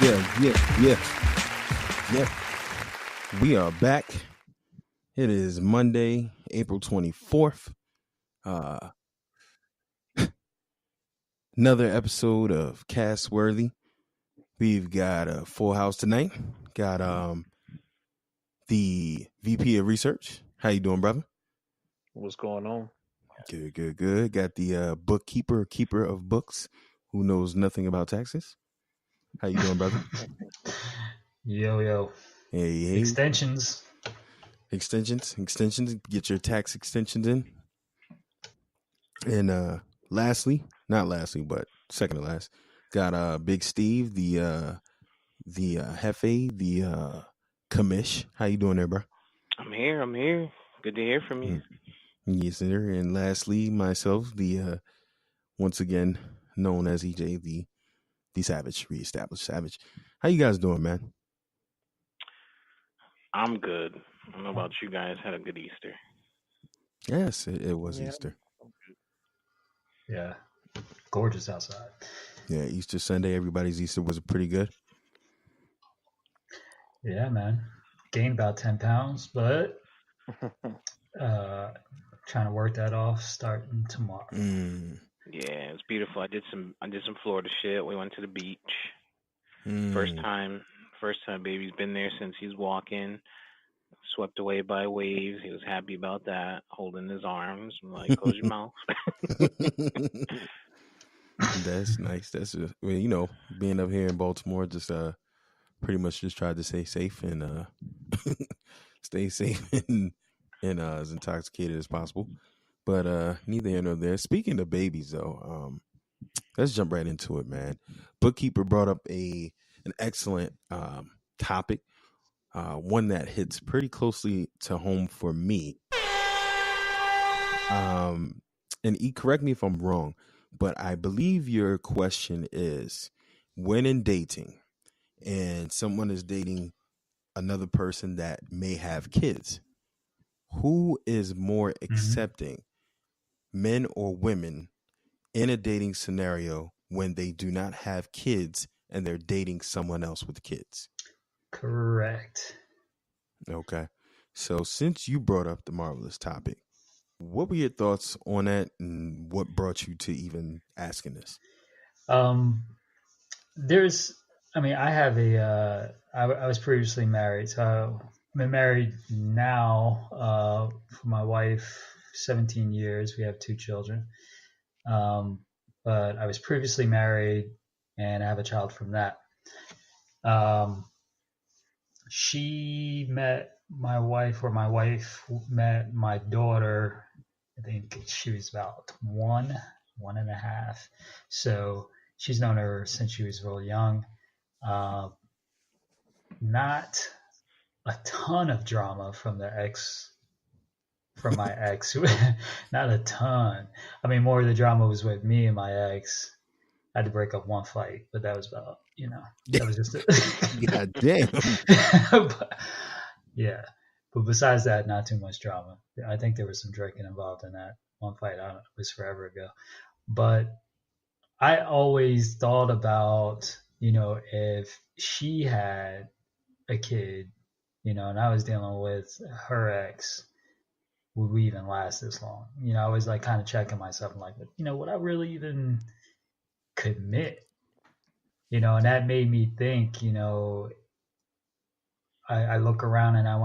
Yeah. We are back. It is Monday, April 24th. Another episode of Cast Worthy. We've got a full house tonight. Got the VP of Research. How you doing, brother? What's going on? Good. Got the bookkeeper, keeper of books, who knows nothing about taxes. How you doing, brother? Yo. Hey. Extensions. Get your tax extensions in. And not lastly, but second to last, got Big Steve, the Hefe, the Commish. How you doing there, bro? I'm here. Good to hear from you. Yes, sir. And lastly, myself, the once again known as EJ, the Savage, reestablished Savage. How you guys doing, man? I'm good. I don't know about you guys. Had a good Easter. Yes, it was Easter. Yeah. Gorgeous outside. Yeah, Easter Sunday. Everybody's Easter was pretty good. Yeah, man. Gained about 10 pounds, but trying to work that off starting tomorrow. Yeah, it's beautiful. I did some Florida shit. We went to the beach. First time baby's been there since he's walking. Swept away by waves. He was happy about that, holding his arms. I'm like, close your mouth. That's nice. That's just, being up here in Baltimore, just pretty much just tried to stay safe and stay safe and as intoxicated as possible. But neither here nor there. Speaking of babies, though, let's jump right into it, man. Bookkeeper brought up an excellent topic, one that hits pretty closely to home for me. And correct me if I'm wrong, but I believe your question is, when in dating and someone is dating another person that may have kids, who is more accepting, men or women, in a dating scenario when they do not have kids and they're dating someone else with kids? Correct. Okay. So since you brought up the marvelous topic, what were your thoughts on that and what brought you to even asking this? I have I was previously married, so I've been married now for my wife 17 years. We have 2 children. But I was previously married and I have a child from that. She met my wife, or my wife met my daughter. I think she was about one and a half. So she's known her since she was real young. Not a ton of drama from my ex. Not a ton. I mean, more of the drama was with me and my ex. I had to break up one fight, but that was about, that was just God damn. But besides that, not too much drama. I think there was some drinking involved in that one fight. It was forever ago. But I always thought about, if she had a kid, and I was dealing with her ex, would we even last this long? I was like kind of checking myself. I'm like, would I really even commit? And that made me think, I look around and I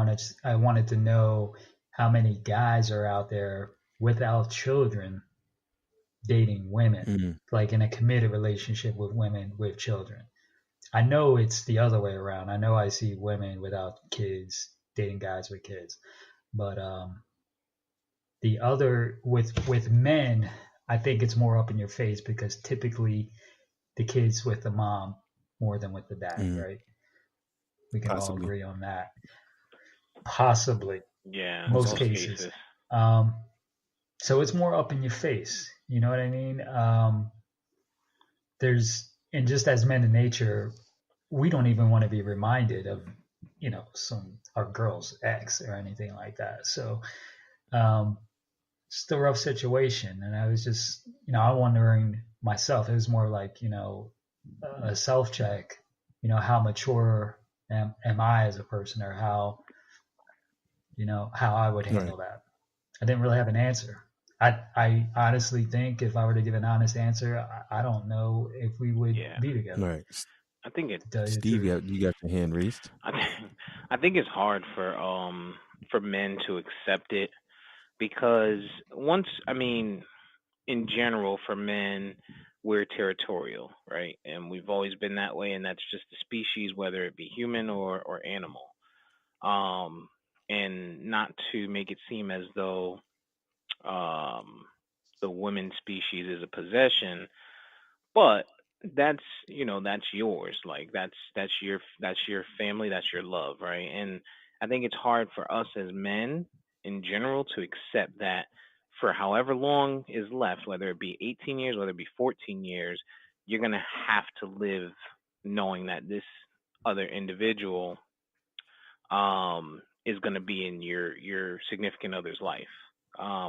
wanted to know how many guys are out there without children dating women, like in a committed relationship with women with children. I know it's the other way around. I know I see women without kids dating guys with kids, but the other with men, I think it's more up in your face because typically the kid's with the mom more than with the dad, right? We can all agree on that. Possibly. Yeah. Most cases. So it's more up in your face. You know what I mean? And just as men in nature, we don't even want to be reminded of, our girl's ex or anything like that. So, it's a rough situation. And I was just, I'm wondering myself, it was more like, a self check, how mature am I as a person, or how I would handle that. I didn't really have an answer. I honestly think if I were to give an honest answer, I don't know if we would be together. Right. I think it. Steve, you got your hand raised. I think it's hard for men to accept it because in general, for men, we're territorial, right? And we've always been that way, and that's just the species, whether it be human or animal. And not to make it seem as though the women species is a possession, but that's yours. Like that's your family, that's your love, right? And I think it's hard for us as men in general to accept that for however long is left, whether it be 18 years, whether it be 14 years, you're going to have to live knowing that this other individual is going to be in your significant other's life,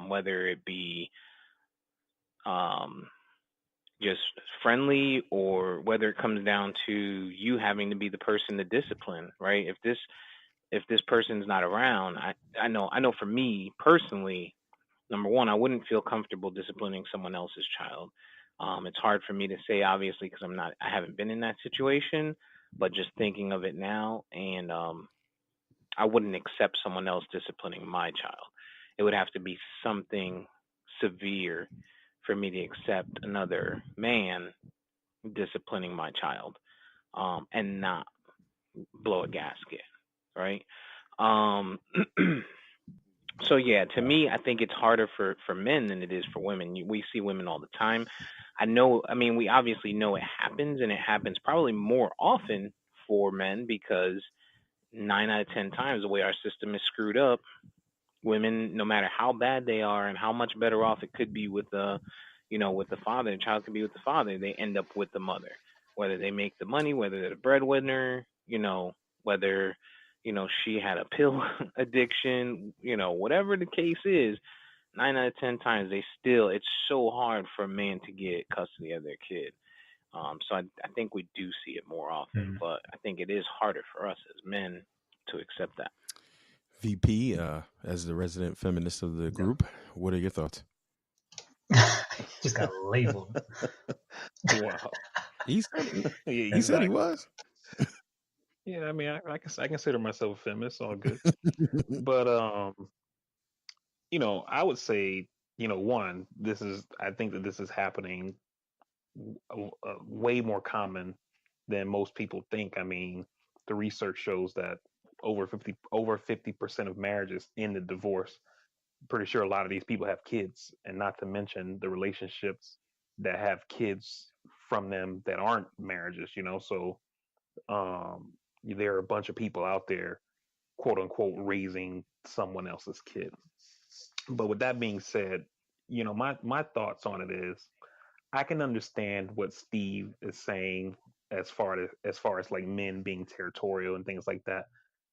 whether it be um, just friendly or whether it comes down to you having to be the person to discipline, right? If this person's not around, I know for me personally, number one, I wouldn't feel comfortable disciplining someone else's child. It's hard for me to say, obviously, because I haven't been in that situation, but just thinking of it now, and I wouldn't accept someone else disciplining my child. It would have to be something severe for me to accept another man disciplining my child, and not blow a gasket, right? Um, so yeah, to me, I think it's harder for men than it is for women. We see women all the time. We obviously know it happens, and it happens probably more often for men because 9 out of 10 times the way our system is screwed up, women, no matter how bad they are and how much better off it could be with with the father, the child could be with the father, they end up with the mother. Whether they make the money, whether they're the breadwinner, whether, she had a pill addiction, whatever the case is, 9 out of 10 times it's so hard for a man to get custody of their kid. So I think we do see it more often, but I think it is harder for us as men to accept that. VP, as the resident feminist of the group, what are your thoughts? Just got labeled. Wow. He said he was. Yeah, I mean, I consider myself a feminist, all good. But I would say, one, I think that this is happening way more common than most people think. I mean, the research shows that over 50% of marriages end in divorce. Pretty sure a lot of these people have kids, and not to mention the relationships that have kids from them that aren't marriages. So there are a bunch of people out there, quote unquote, raising someone else's kid. But with that being said, my thoughts on it is I can understand what Steve is saying as far as like men being territorial and things like that,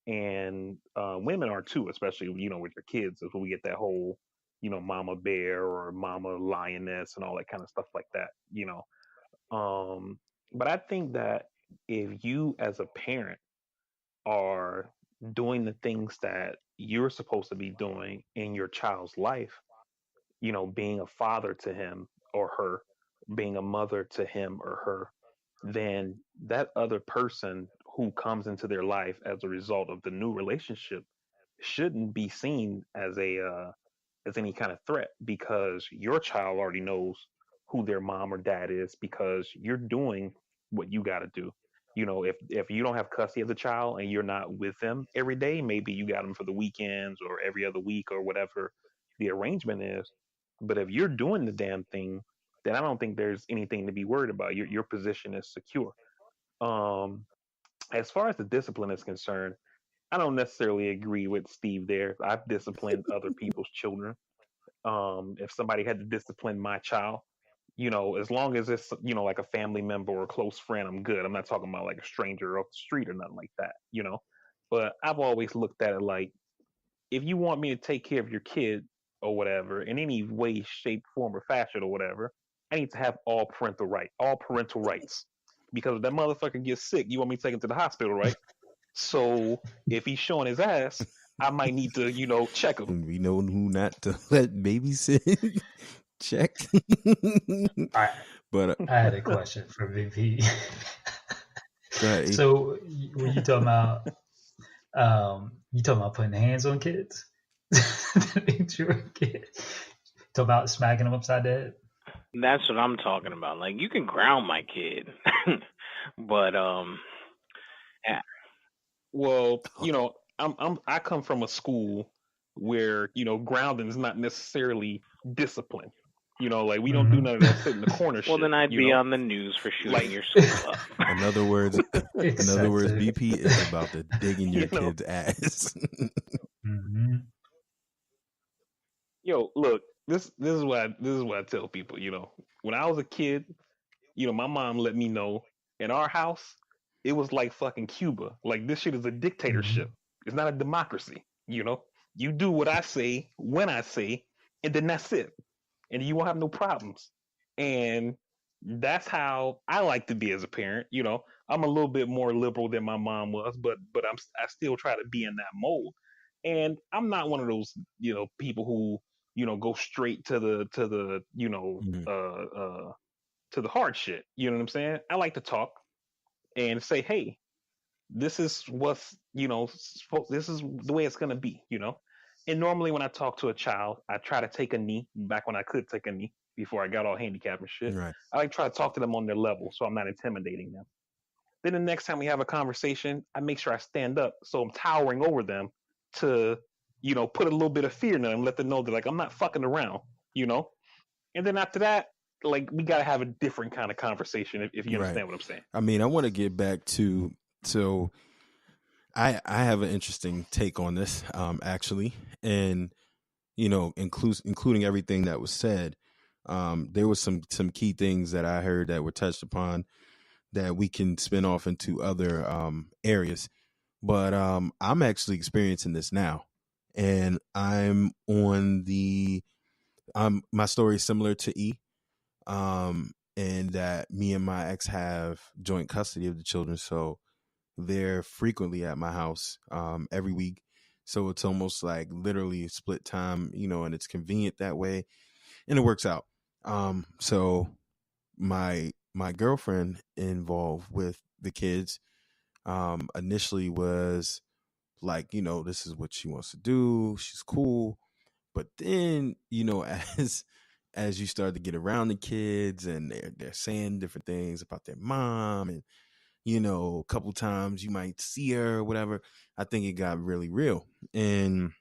and women are too, especially with your kids. Is when we get that whole mama bear or mama lioness and all that kind of stuff like that. But I think that if you as a parent are doing the things that you're supposed to be doing in your child's life, being a father to him or her, being a mother to him or her, then that other person who comes into their life as a result of the new relationship shouldn't be seen as any kind of threat, because your child already knows who their mom or dad is because you're doing what you got to do. If you don't have custody of the child and you're not with them every day, maybe you got them for the weekends or every other week or whatever the arrangement is. But if you're doing the damn thing, then I don't think there's anything to be worried about. Your position is secure. Um, as far as the discipline is concerned, I don't necessarily agree with Steve there. I've disciplined other people's children. If somebody had to discipline my child, as long as it's, like a family member or a close friend, I'm good. I'm not talking about like a stranger off the street or nothing like that. But I've always looked at it like, if you want me to take care of your kid or whatever in any way, shape, form, or fashion or whatever, I need to have all parental rights. because if that motherfucker gets sick, you want me to take him to the hospital, right? So if he's showing his ass, I might need to, check him. And we know who not to let babysit. Check. All right. But I had a question for VP. go ahead. So when you talking about putting hands on kids? Talking about smacking them upside the head? That's what I'm talking about. Like, you can ground my kid, but yeah. Well, I come from a school where grounding is not necessarily discipline. Like we don't do none of that sit in the corner shit. Well, then I'd be on the news for shooting your school up. In other words, BP is about to dig in your kid's ass. Mm-hmm. Yo, look, this is what I tell people. When I was a kid, my mom let me know in our house it was like fucking Cuba. Like, this shit is a dictatorship. Mm-hmm. It's not a democracy. You do what I say when I say, and then that's it. And you won't have no problems. And that's how I like to be as a parent. I'm a little bit more liberal than my mom was, but I still try to be in that mold. And I'm not one of those, people who, go straight to the to the hard shit. You know what I'm saying? I like to talk and say, hey, this is what's, this is the way it's going to be, And normally when I talk to a child, I try to take a knee, back when I could take a knee before I got all handicapped and shit. Right. I like to try to talk to them on their level so I'm not intimidating them. Then the next time we have a conversation, I make sure I stand up so I'm towering over them to, put a little bit of fear in them, let them know that, like, I'm not fucking around, And then after that, like, we got to have a different kind of conversation if you understand what I'm saying. I mean, I want to get back to, so I have an interesting take on this, actually. And, including everything that was said, there was some key things that I heard that were touched upon that we can spin off into other areas. But I'm actually experiencing this now. And I'm on my story is similar to E. And that me and my ex have joint custody of the children. So they're frequently at my house every week. So it's almost like literally split time, and it's convenient that way. And it works out. So my girlfriend involved with the kids initially was like, this is what she wants to do. She's cool. But then, as you start to get around the kids and they're saying different things about their mom, and a couple times you might see her or whatever, I think it got really real. And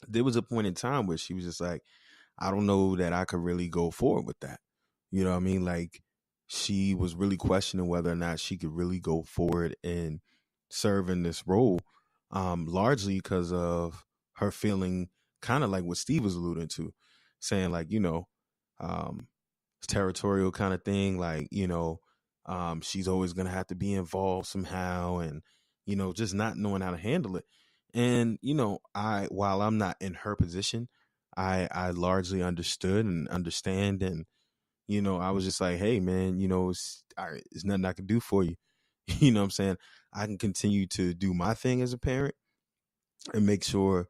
there was a point in time where she was just like, I don't know that I could really go forward with that. You know what I mean? Like, she was really questioning whether or not she could really go forward and serve in this role, largely because of her feeling kind of like what Steve was alluding to, saying like, territorial kind of thing, like, she's always going to have to be involved somehow, and, just not knowing how to handle it. And, while I'm not in her position, I largely understood and understand. And, I was just like, hey, man, it's nothing I can do for you. You know what I'm saying? I can continue to do my thing as a parent and make sure,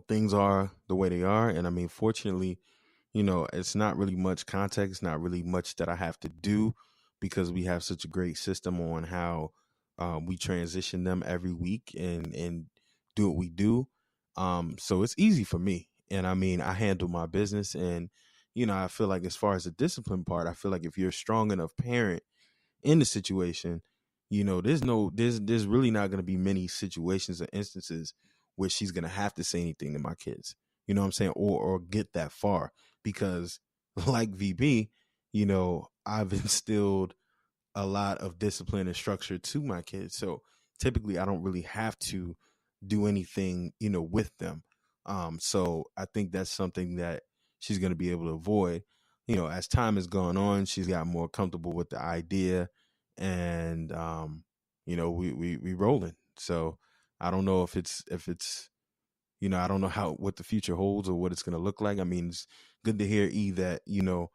things are the way they are. And I mean, fortunately, it's not really much context, not really much that I have to do, because we have such a great system on how we transition them every week and do what we do. So it's easy for me. And I mean, I handle my business, and, I feel like as far as the discipline part, I feel like if you're a strong enough parent in the situation, there's really not going to be many situations or instances where she's going to have to say anything to my kids, you know what I'm saying? Or get that far, because like VB, I've instilled a lot of discipline and structure to my kids. So typically I don't really have to do anything, with them. So I think that's something that she's going to be able to avoid. As time has gone on, she's got more comfortable with the idea, and we rolling. So I don't know if it's I don't know what the future holds or what it's going to look like. I mean, it's good to hear, E, that you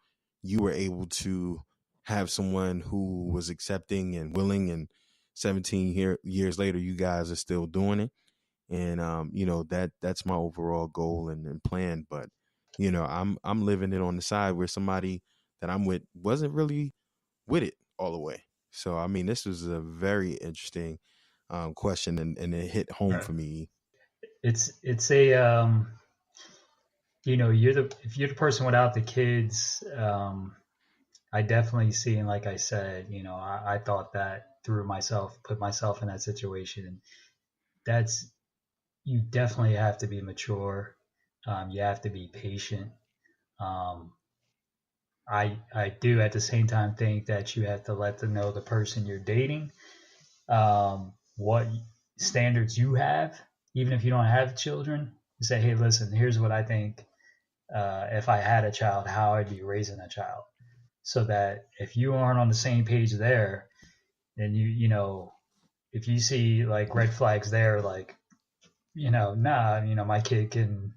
were able to have someone who was accepting and willing, and 17 years later, you guys are still doing it. And that's my overall goal and plan. But I'm living it on the side where somebody that I'm with wasn't really with it all the way. So I mean, this was a very interesting question, and it hit home Right. for me. It's a if you're the person without the kids, I definitely see, and like I said, I thought that through myself, put myself in that situation, and that's you definitely have to be mature. You have to be patient. Um, I do at the same time think that you have to let them know the person you're dating, what standards you have, even if you don't have children. You say, hey, listen, here's what I think. If I had a child, how I'd be raising a child, so that if you aren't on the same page there, then if you see like red flags there, like my kid can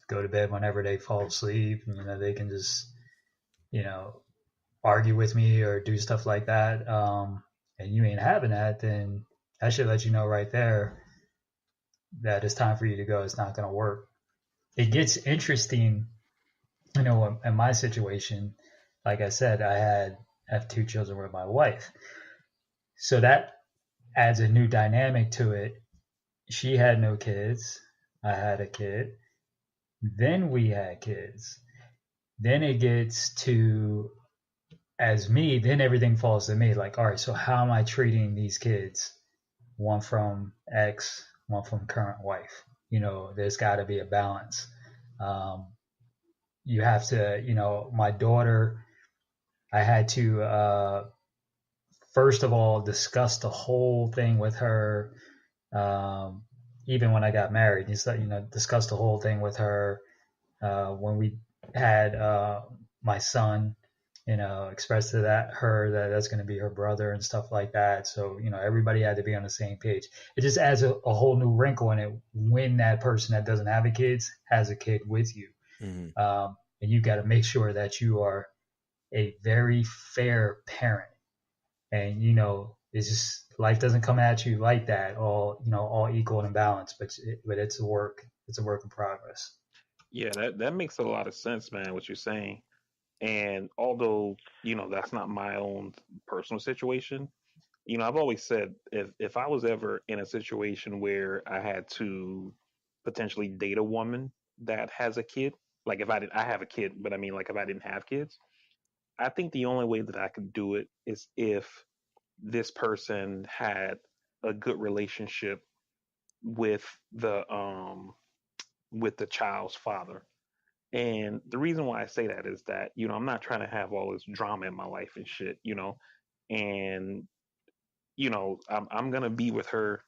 go to bed whenever they fall asleep, and they can just you know argue with me or do stuff like that, and you ain't having that, then I should let you know right there that it's time for you to go. It's not going to work. It gets interesting, in my situation. Like I said, have 2 children with my wife, so that adds a new dynamic to it. She had no kids. I had a kid. Then we had kids. Then it gets to, as me, then everything falls to me. Like, all right, so how am I treating these kids? One from ex, one from current wife. There's got to be a balance. You have to, my daughter, I had to, first of all, discuss the whole thing with her. Even when I got married, discuss the whole thing with her. When we had my son, express to her that that's going to be her brother and stuff like that. So, everybody had to be on the same page. It just adds a whole new wrinkle in it when that person that doesn't have a kid has a kid with you. Mm-hmm. And you got to make sure that you are a very fair parent. And, it's just life doesn't come at you like that, all equal and balanced, but it's a work in progress. Yeah, that makes a lot of sense, man, what you're saying. And although, that's not my own personal situation, I've always said if I was ever in a situation where I had to potentially date a woman that has a kid, like if I have a kid, but I mean, like if I didn't have kids, I think the only way that I could do it is if this person had a good relationship with the child's father. And the reason why I say that is that, I'm not trying to have all this drama in my life and shit, and I'm gonna be with her,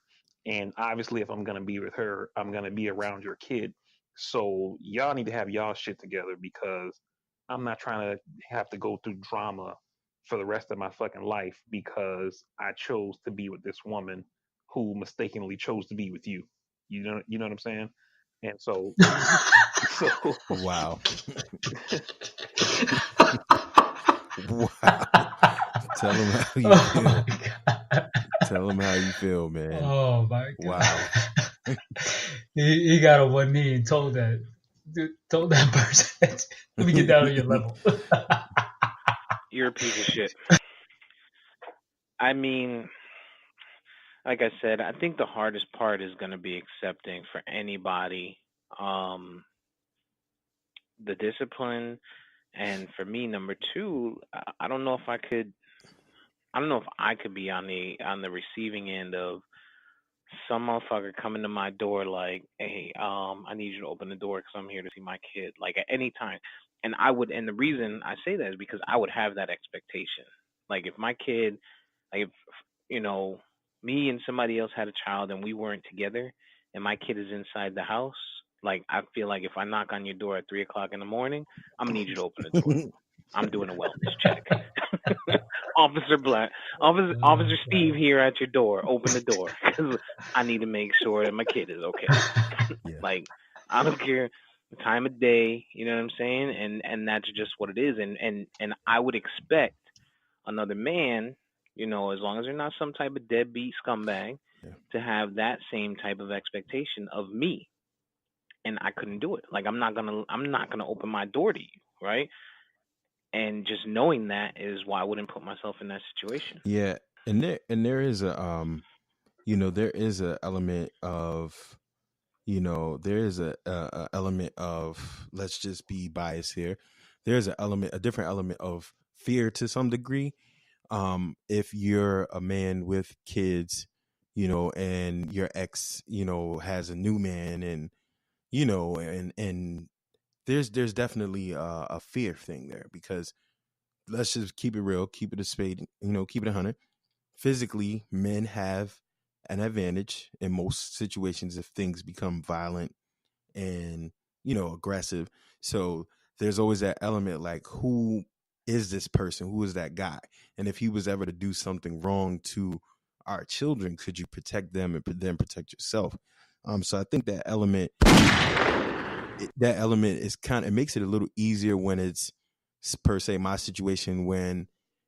and obviously, if I'm gonna be with her, I'm gonna be around your kid. So y'all need to have y'all shit together because I'm not trying to have to go through drama for the rest of my fucking life because I chose to be with this woman who mistakenly chose to be with you. You know what I'm saying? And so Wow. Wow. Tell them how you feel. Tell them how you feel, man. Oh my God. Wow. he got on one knee and told that person, let me get down to your level. You're a piece of shit. I mean, like I said, I think the hardest part is going to be accepting for anybody the discipline. And for me, number two, I don't know if I could. I don't know if I could be on the receiving end of some motherfucker coming to my door like, "Hey, I need you to open the door because I'm here to see my kid." Like at any time, and the reason I say that is because I would have that expectation. Like if my kid, like if you know, me and somebody else had a child and we weren't together, and my kid is inside the house, like I feel like if I knock on your door at 3 o'clock in the morning, I'm gonna need you to open the door. I'm doing a wellness check. Officer Steve here at your door. Open the door because I need to make sure that my kid is okay. Yeah. Like I don't care the time of day, you know what I'm saying, and that's just what it is. And I would expect another man, as long as they're not some type of deadbeat scumbag, to have that same type of expectation of me. And I couldn't do it. Like I'm not gonna open my door to you, right? And just knowing that is why I wouldn't put myself in that situation. Yeah, and there is a there is a element of there is a element of, let's just be biased here. There's a different element of fear to some degree. If you're a man with kids, and your ex, has a new man, and and there's definitely a fear thing there, because let's just keep it real, keep it a spade, keep it 100. Physically, men have an advantage in most situations if things become violent and aggressive. So there's always that element, like, who is this person, who is that guy, and if he was ever to do something wrong to our children, could you protect them and then protect yourself? So I think that element is it makes it a little easier when it's per se my situation, when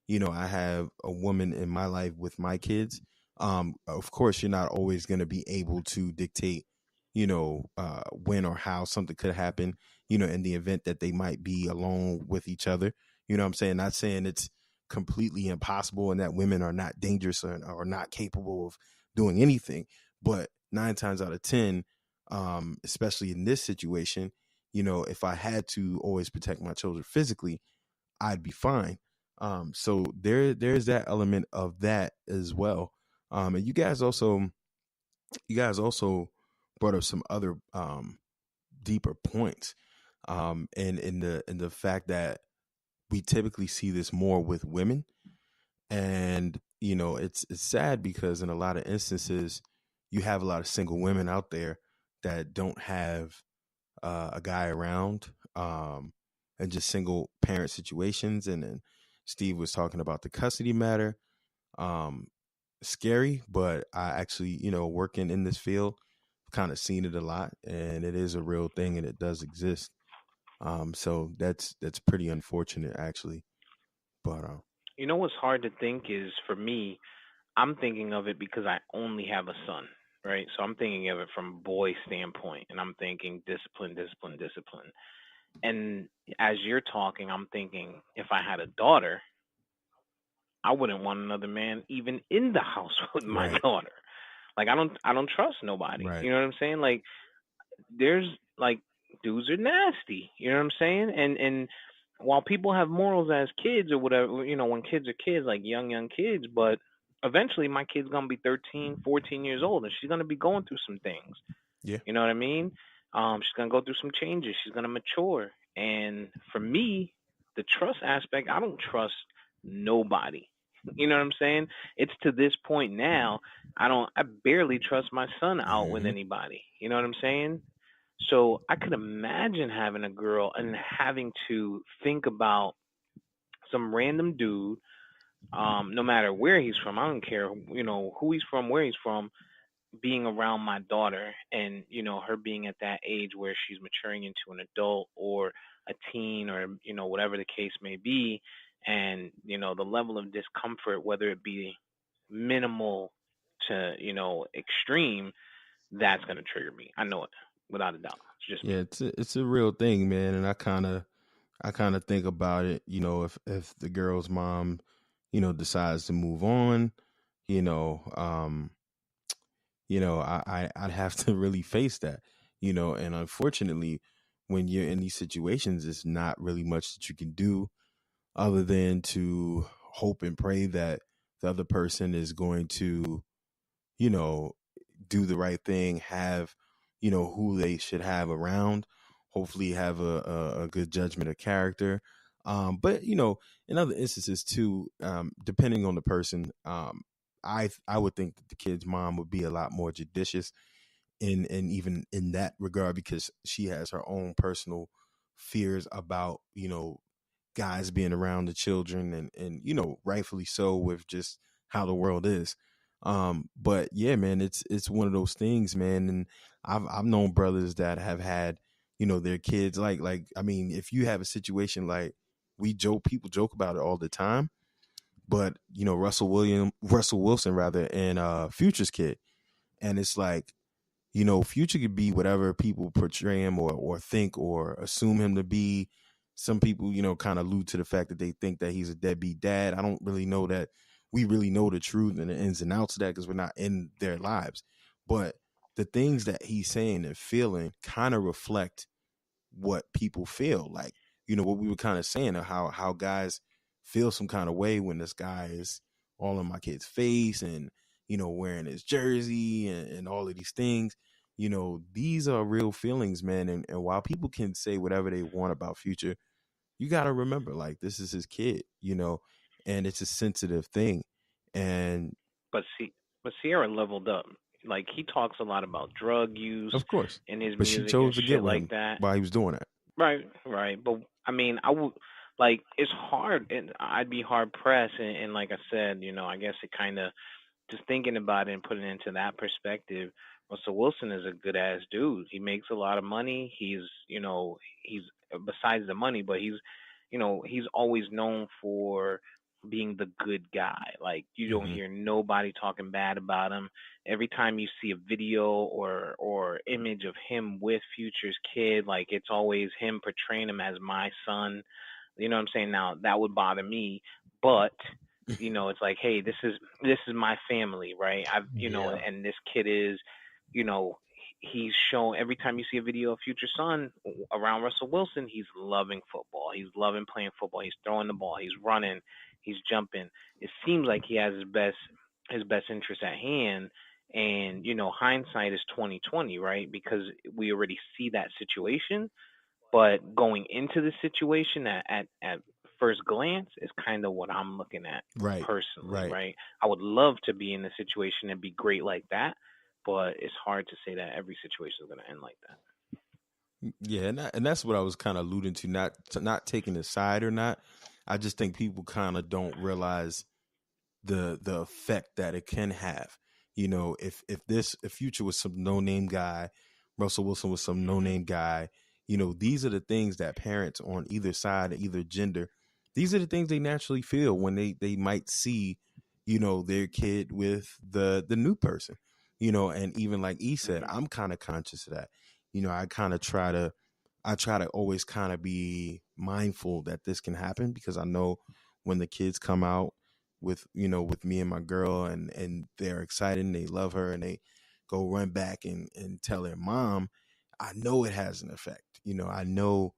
I have a woman in my life with my kids. Of course, you're not always going to be able to dictate when or how something could happen, in the event that they might be alone with each other. What I'm saying? Not saying it's completely impossible and that women are not dangerous or not capable of doing anything, but 9 times out of 10, especially in this situation, if I had to always protect my children physically, I'd be fine. So there's that element of that as well. And you guys also brought up some other deeper points. And in the fact that we typically see this more with women, and it's sad because in a lot of instances you have a lot of single women out there that don't have a guy around, and just single parent situations. And then Steve was talking about the custody matter. Scary, but I actually, working in this field, kind of seen it a lot, and it is a real thing and it does exist. So that's pretty unfortunate, actually. But What's hard to think is, for me, I'm thinking of it because I only have a son, right? So I'm thinking of it from a boy standpoint, and I'm thinking discipline, discipline, discipline. And as you're talking, I'm thinking if I had a daughter, I wouldn't want another man even in the house with my right, daughter. Like I don't trust nobody. right. You know what I'm saying? Like there's like dudes are nasty. You know what I'm saying? And while people have morals as kids or whatever, when kids are kids, like young kids, but eventually my kid's gonna be 13, 14 years old, and she's gonna be going through some things. Yeah. You know what I mean? She's gonna go through some changes. She's gonna mature. And for me, the trust aspect, I don't trust nobody. You know what I'm saying? It's to this point now, I barely trust my son out with Mm-hmm. anybody. You know what I'm saying? So I could imagine having a girl and having to think about some random dude, no matter where he's from. I don't care, who he's from, where he's from, being around my daughter, and her being at that age where she's maturing into an adult or a teen, or whatever the case may be, and the level of discomfort, whether it be minimal to extreme, that's going to trigger me. I know it without a doubt. It's just Yeah, me. it's a real thing, man. And I kind of think about it, if the girl's mom, decides to move on, you know, um, I'd have to really face that, and unfortunately, when you're in these situations, it's not really much that you can do other than to hope and pray that the other person is going to, you know, do the right thing, have, who they should have around, hopefully have a good judgment of character. But, in other instances too, depending on the person, I would think that the kid's mom would be a lot more judicious in even in that regard, because she has her own personal fears about, guys being around the children, and rightfully so, with just how the world is. But yeah, man, it's one of those things, man. And I've known brothers that have had, their kids, like I mean, if you have a situation, like, people joke about it all the time, but Russell Wilson rather, and Future's kid. And it's like, Future could be whatever people portray him or think or assume him to be. Some people, kind of allude to the fact that they think that he's a deadbeat dad. I don't really know that we really know the truth and the ins and outs of that because we're not in their lives. But the things that he's saying and feeling kind of reflect what people feel. Like, what we were kind of saying, of how guys feel some kind of way when this guy is all in my kid's face and, wearing his jersey and all of these things. These are real feelings, man. And while people can say whatever they want about Future, you got to remember, like, this is his kid, and it's a sensitive thing. And But Sierra leveled up. Like, he talks a lot about drug use, of course, in his but music she chose and to shit get with like him that. while he was doing that. Right. But I mean, I would like, it's hard, and I'd be hard pressed. And like I said, I guess it kind of, just thinking about it and putting it into that perspective. Russell Wilson is a good ass dude. He makes a lot of money. He's besides the money, but he's always known for being the good guy. Like, you don't hear nobody talking bad about him. Every time you see a video or image of him with Future's kid, like, it's always him portraying him as my son. You know what I'm saying? Now, that would bother me, but it's like, hey, this is my family, right? And this kid is, he's shown, every time you see a video of Future Son around Russell Wilson, he's loving football. He's loving playing football. He's throwing the ball. He's running. He's jumping. It seems like he has his best interest at hand. And, hindsight is 20/20, right? Because we already see that situation. But going into the situation at first glance is kind of what I'm looking at personally, right? I would love to be in the situation and be great like that, but it's hard to say that every situation is going to end like that. Yeah, and that's what I was kind of alluding to, not taking a side or not. I just think people kind of don't realize the effect that it can have. If Future was some no-name guy, Russell Wilson was some no-name guy, these are the things that parents on either side, either gender, these are the things they naturally feel when they might see, their kid with the new person, and even like E said, I'm kind of conscious of that. I try to always kind of be mindful that this can happen, because I know when the kids come out with me and my girl and they're excited and they love her and they go run back and tell their mom, I know it has an effect. I know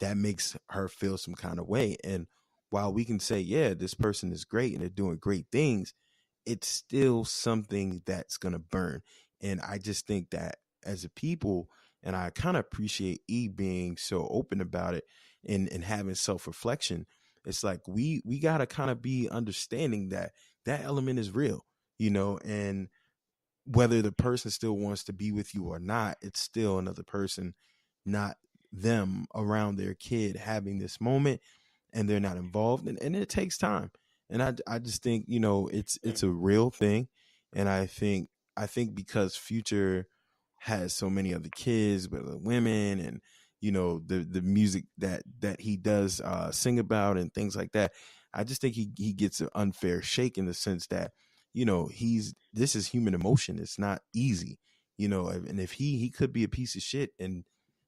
that makes her feel some kind of way. And while we can say, yeah, this person is great and they're doing great things, it's still something that's going to burn. And I just think that as a people, and I kind of appreciate E being so open about it and having self-reflection, it's like we got to kind of be understanding that element is real, and whether the person still wants to be with you or not, it's still another person, not them around their kid having this moment, and they're not involved, and it takes time. And I just think, it's a real thing. And I think because Future has so many other kids with women, and the music that he does sing about and things like that, I just think he gets an unfair shake, in the sense that this is human emotion. It's not easy, and if he could be a piece of shit and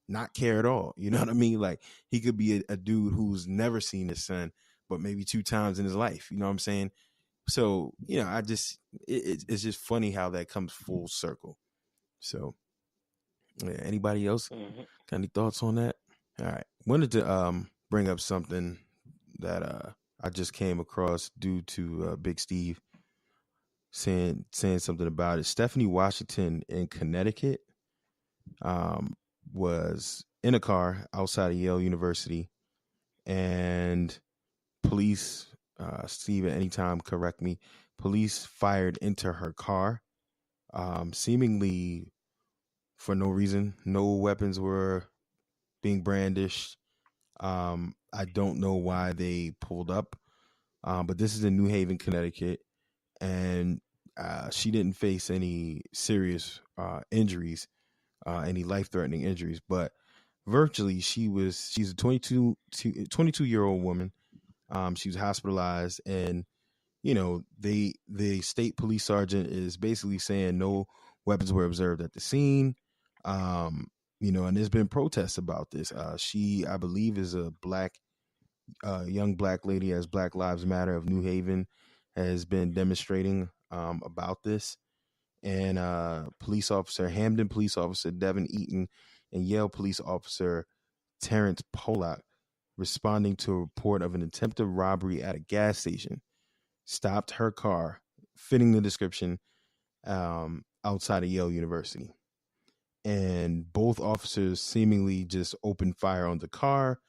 not care at all. You know what I mean? Like, he could be a dude who's never seen his son, but maybe 2 times in his life. You know what I'm saying? So, it's just funny how that comes full circle. So, yeah, anybody else got any thoughts on that? All right. Wanted to bring up something that I just came across due to Big Steve saying something about it. Stephanie Washington in Connecticut was in a car outside of Yale University, and police, Steve, at any time, correct me, police fired into her car, seemingly for no reason. No weapons were being brandished. I don't know why they pulled up, but this is in New Haven, Connecticut, and she didn't face any serious injuries, any life-threatening injuries, but virtually she's a 22-year-old woman. She was hospitalized, and the state police sergeant is basically saying no weapons were observed at the scene. And there's been protests about this. She, I believe, is a young black lady, as Black Lives Matter of New Haven has been demonstrating about this. And Hamden police officer Devin Eaton and Yale police officer Terrence Pollock, responding to a report of an attempted robbery at a gas station, stopped her car, fitting the description, outside of Yale University. And both officers seemingly just opened fire on the car.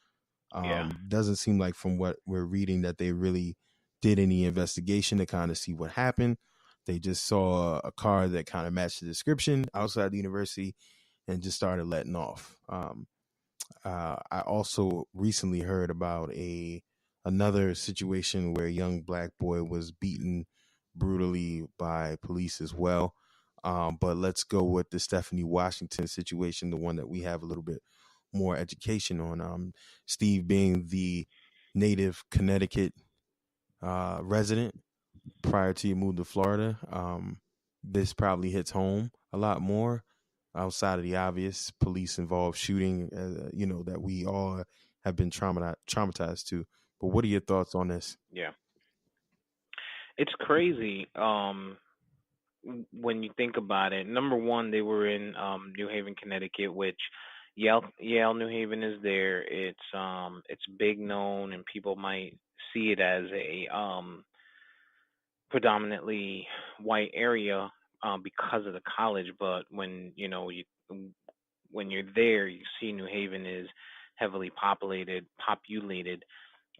Doesn't seem like, from what we're reading, that they really did any investigation to kind of see what happened. They just saw a car that kind of matched the description outside the university and just started letting off. I also recently heard about another situation where a young black boy was beaten brutally by police as well. But let's go with the Stephanie Washington situation, the one that we have a little bit more education on. Steve, being the native Connecticut resident prior to your move to Florida, this probably hits home a lot more outside of the obvious police involved shooting, that we all have been traumatized to. But what are your thoughts on this? Yeah, it's crazy. When you think about it, number one, they were in New Haven, Connecticut, which Yale New Haven is there. It's big known, and people might see it as a predominantly white area because of the college. But when when you're there, you see New Haven is heavily populated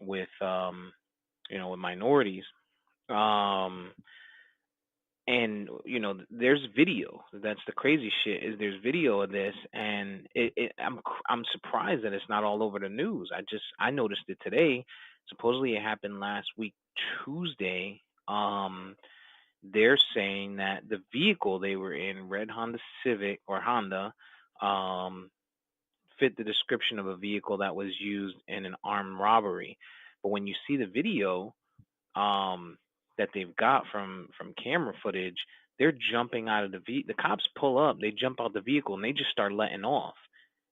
with with minorities. And there's video. That's the crazy shit, is there's video of this, and I'm surprised that it's not all over the news. I noticed it today. Supposedly it happened last week Tuesday. They're saying that the vehicle they were in, red Honda Civic or Honda, fit the description of a vehicle that was used in an armed robbery. But when you see the video that they've got from camera footage, they're jumping out of the cops pull up, they jump out the vehicle, and they just start letting off.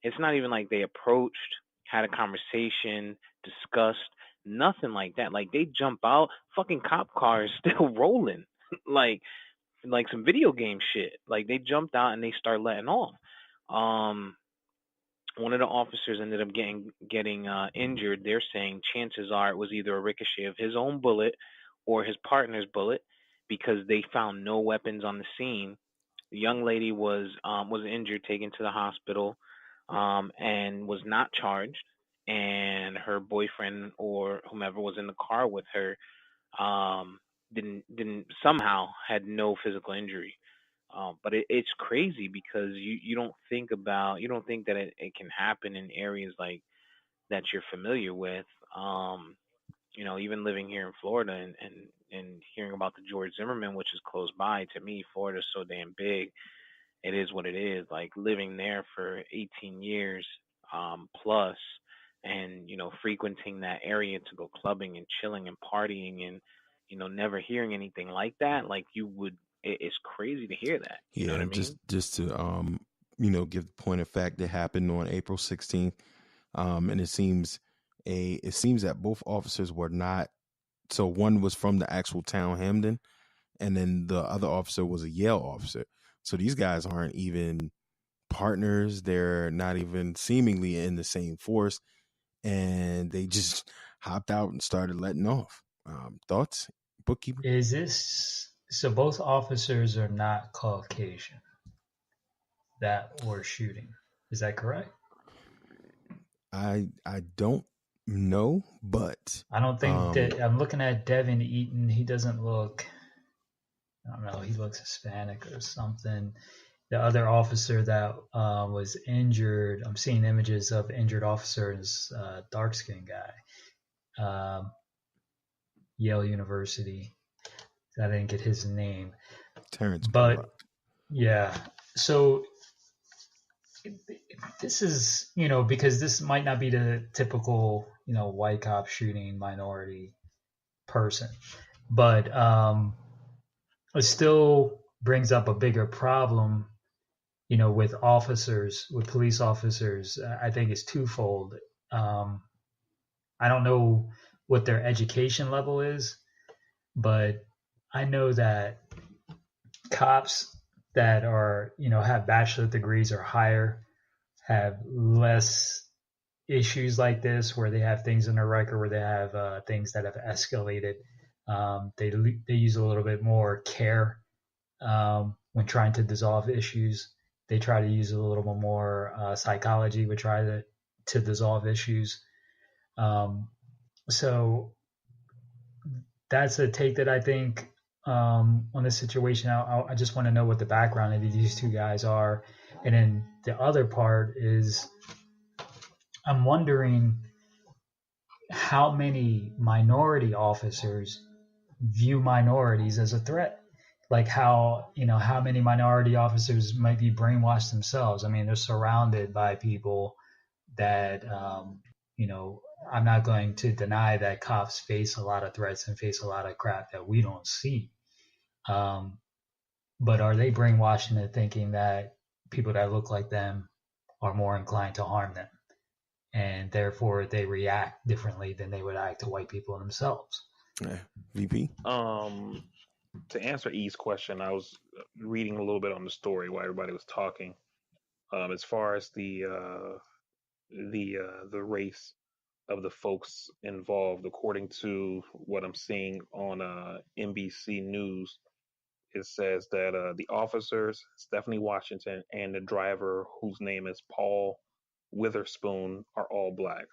It's not even like they approached, had a conversation, discussed, nothing like that. Like, they jump out, fucking cop car is still rolling, like some video game shit. Like, they jumped out and they start letting off. One of the officers ended up getting injured. They're saying chances are it was either a ricochet of his own bullet or his partner's bullet, because they found no weapons on the scene. The young lady was injured, taken to the hospital, and was not charged. And her boyfriend or whomever was in the car with her didn't somehow had no physical injury. But it's crazy because you don't think that it can happen in areas like that you're familiar with. Even living here in Florida and hearing about the George Zimmerman, which is close by. To me, Florida's so damn big. It is what it is. Like, living there for 18 years plus, and frequenting that area to go clubbing and chilling and partying, and never hearing anything like that. Like, it's crazy to hear that. You know what I mean? Just to give the point of fact, that happened on April 16th, and it seems that both officers were not. So one was from the actual town, Hamden, and then the other officer was a Yale officer. So these guys aren't even partners. They're not even seemingly in the same force, and they just hopped out and started letting off. Thoughts, Bookkeeper? Is this so? Both officers are not Caucasian that were shooting. Is that correct? I don't know, but I don't think that. I'm looking at Devin Eaton. He doesn't look, I don't know, he looks Hispanic or something. The other officer that was injured, I'm seeing images of injured officers, dark-skinned guy, Yale University. I didn't get his name. Terrence But, yeah, so this is, because this might not be the typical, white cop shooting minority person. But it still brings up a bigger problem, with police officers. I think it's twofold. I don't know what their education level is, but I know that cops that are, have bachelor degrees or higher have less issues like this, where they have things in their record, where they have things that have escalated. They use a little bit more care when trying to dissolve issues. They try to use a little bit more psychology. We try to dissolve issues. So that's a take that I think on this situation. I just want to know what the background of these two guys are. And then the other part is, I'm wondering how many minority officers view minorities as a threat. Like how many minority officers might be brainwashed themselves. I mean, they're surrounded by people that, I'm not going to deny that cops face a lot of threats and face a lot of crap that we don't see. But are they brainwashed into thinking that people that look like them are more inclined to harm them, and therefore they react differently than they would act to white people themselves? Yeah. VP? To answer E's question, I was reading a little bit on the story while everybody was talking. As far as the race of the folks involved, according to what I'm seeing on NBC News, it says that the officers, Stephanie Washington, and the driver, whose name is Paul Witherspoon, are all black.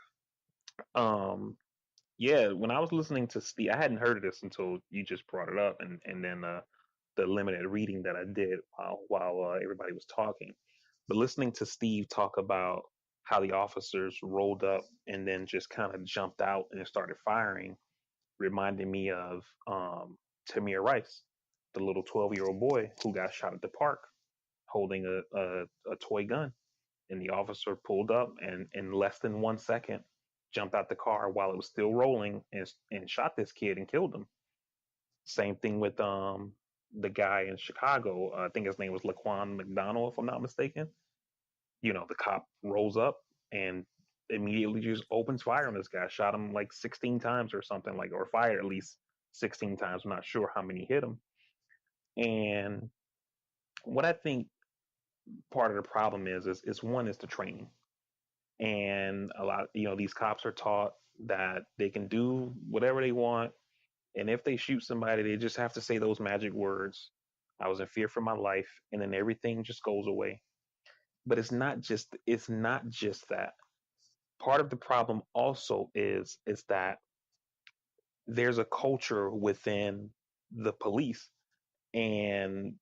Yeah, when I was listening to Steve, I hadn't heard of this until you just brought it up, and then the limited reading that I did while everybody was talking. But listening to Steve talk about how the officers rolled up and then just kind of jumped out and started firing reminded me of Tamir Rice, the little 12-year-old boy who got shot at the park holding a toy gun. And the officer pulled up and in less than 1 second jumped out the car while it was still rolling and shot this kid and killed him. Same thing with the guy in Chicago. I think his name was Laquan McDonald, if I'm not mistaken. The cop rolls up and immediately just opens fire on this guy. Shot him like 16 times or something, or fired at least 16 times. I'm not sure how many hit him. And what I think part of the problem is one is the training. And a lot, these cops are taught that they can do whatever they want. And if they shoot somebody, they just have to say those magic words. I was in fear for my life, and then everything just goes away. But it's not just that. Part of the problem also is that there's a culture within the police, and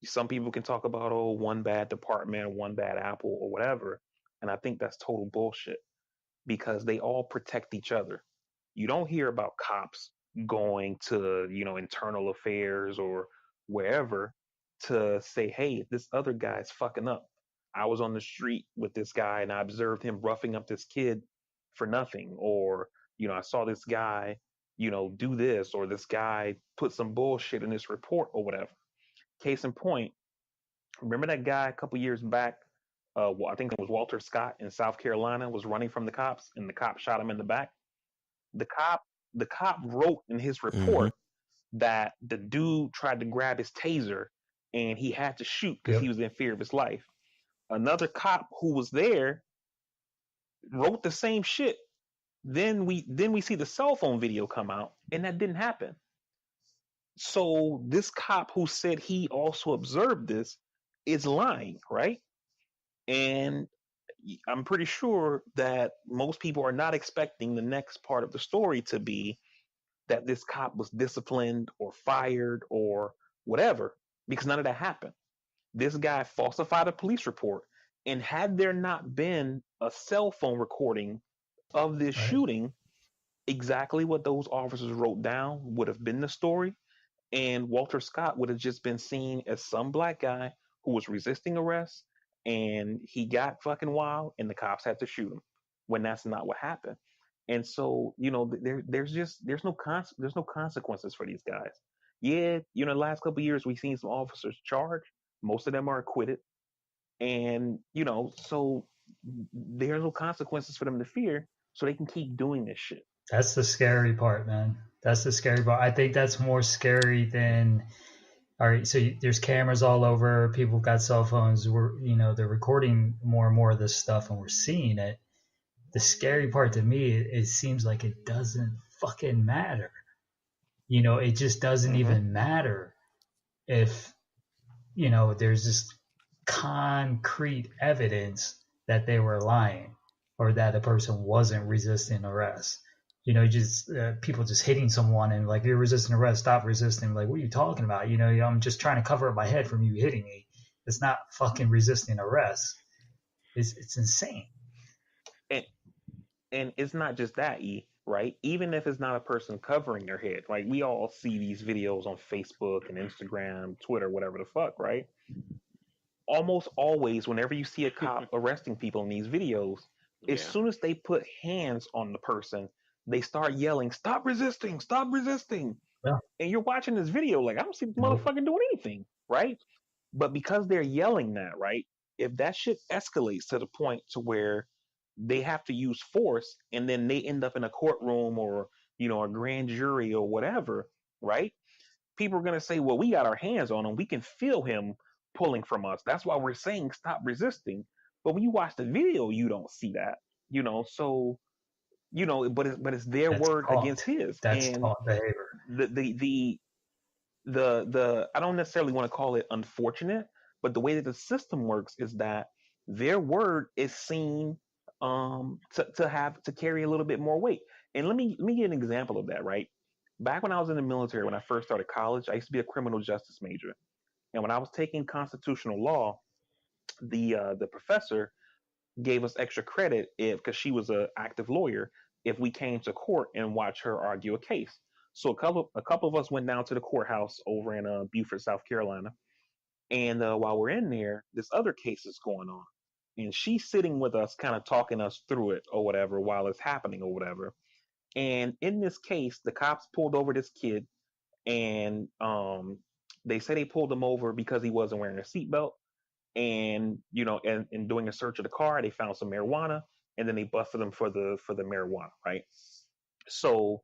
some people can talk about, oh, one bad department, one bad apple, or whatever, and I think that's total bullshit, because they all protect each other. You don't hear about cops going to, internal affairs or wherever to say, hey, this other guy's fucking up. I was on the street with this guy and I observed him roughing up this kid for nothing. Or, I saw this guy, do this, or this guy put some bullshit in this report or whatever. Case in point, remember that guy a couple years back? I think it was Walter Scott in South Carolina, was running from the cops, and the cop shot him in the back. The cop wrote in his report that the dude tried to grab his taser and he had to shoot because he was in fear of his life. Another cop who was there wrote the same shit. Then we see the cell phone video come out, and that didn't happen. So this cop who said he also observed this is lying, right? And I'm pretty sure that most people are not expecting the next part of the story to be that this cop was disciplined or fired or whatever, because none of that happened. This guy falsified a police report, and had there not been a cell phone recording of this shooting, exactly what those officers wrote down would have been the story, and Walter Scott would have just been seen as some black guy who was resisting arrest, and he got fucking wild, and the cops had to shoot him, when that's not what happened. And so, there's no consequences for these guys. Yeah, the last couple of years we've seen some officers charged. Most of them are acquitted, and so there's no consequences for them to fear, so they can keep doing this shit. That's the scary part, man. That's the scary part. I think that's more scary than. All right, so there's cameras all over. People got cell phones. They're recording more and more of this stuff, and we're seeing it. The scary part to me, it seems like it doesn't fucking matter. It just doesn't even matter if, there's just concrete evidence that they were lying or that a person wasn't resisting arrest. Just people just hitting someone and like, you're resisting arrest, stop resisting. Like, what are you talking about? I'm just trying to cover up my head from you hitting me. It's not fucking resisting arrest. It's insane. And it's not just that, right? Even if it's not a person covering their head, like we all see these videos on Facebook and Instagram, Twitter, whatever the fuck, right? Almost always, whenever you see a cop arresting people in these videos, as soon as they put hands on the person, they start yelling, "Stop resisting! Stop resisting!" Yeah. And you're watching this video like, I don't see the motherfucker doing anything, right? But because they're yelling that, right? If that shit escalates to the point to where they have to use force, and then they end up in a courtroom or a grand jury or whatever, right? People are gonna say, "Well, we got our hands on him. We can feel him pulling from us. That's why we're saying stop resisting." But when you watch the video, you don't see that. So but it's their word against his. That's taught behavior. The I don't necessarily want to call it unfortunate, but the way that the system works is that their word is seen to carry a little bit more weight. And let me give an example of that, right? Back when I was in the military, when I first started college, I used to be a criminal justice major. And when I was taking constitutional law, the professor gave us extra credit because she was an active lawyer, if we came to court and watched her argue a case. So a couple of us went down to the courthouse over in Beaufort, South Carolina. And while we're in there, this other case is going on. And she's sitting with us, kind of talking us through it or whatever while it's happening or whatever. And in this case, the cops pulled over this kid, and they say they pulled him over because he wasn't wearing a seatbelt. And and doing a search of the car, they found some marijuana, and then they busted him for the marijuana, right? So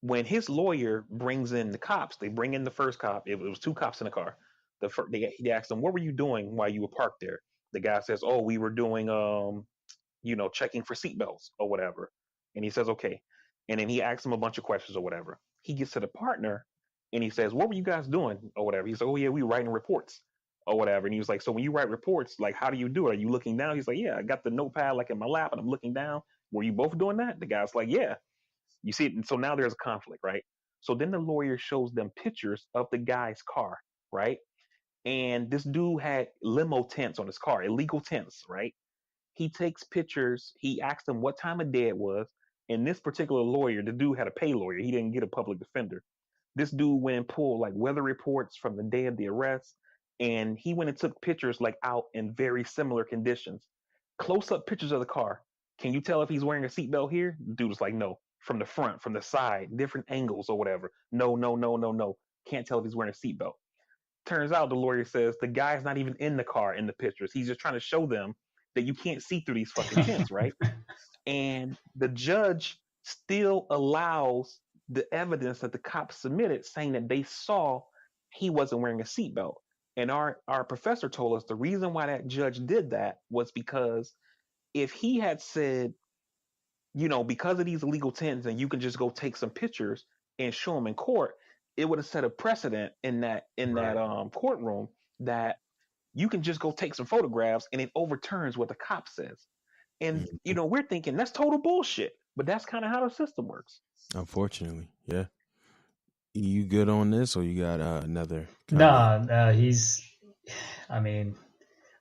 when his lawyer brings in the cops, they bring in the first cop. It was two cops in the car. He asked them, "What were you doing while you were parked there?" The guy says, "Oh, we were doing checking for seatbelts or whatever." And he says, "Okay." And then he asks him a bunch of questions or whatever. He gets to the partner and he says, "What were you guys doing?" or whatever. He's like, "Oh yeah, we were writing reports or whatever." And he was like, "So when you write reports, like, how do you do it? Are you looking down?" He's like, "Yeah, I got the notepad like in my lap and I'm looking down." "Were you both doing that?" The guy's like, "Yeah." You see it. And so now there's a conflict, right? So then the lawyer shows them pictures of the guy's car, right? And this dude had limo tents on his car, illegal tents, right? He takes pictures. He asked them what time of day it was. And this particular lawyer, the dude had a pay lawyer. He didn't get a public defender. This dude went and pulled like weather reports from the day of the arrest. And he went and took pictures like out in very similar conditions. Close up pictures of the car. Can you tell if he's wearing a seatbelt here? The dude was like, "No." From the front, from the side, different angles or whatever. No. Can't tell if he's wearing a seatbelt. Turns out the lawyer says the guy's not even in the car in the pictures. He's just trying to show them that you can't see through these fucking tents, right? And the judge still allows the evidence that the cops submitted saying that they saw he wasn't wearing a seatbelt. And our professor told us the reason why that judge did that was because if he had said, because of these illegal tents and you can just go take some pictures and show them in court, it would have set a precedent in that courtroom that you can just go take some photographs and it overturns what the cop says. And we're thinking that's total bullshit, but that's kind of how the system works. Unfortunately, yeah. You good on this, or you got another? No,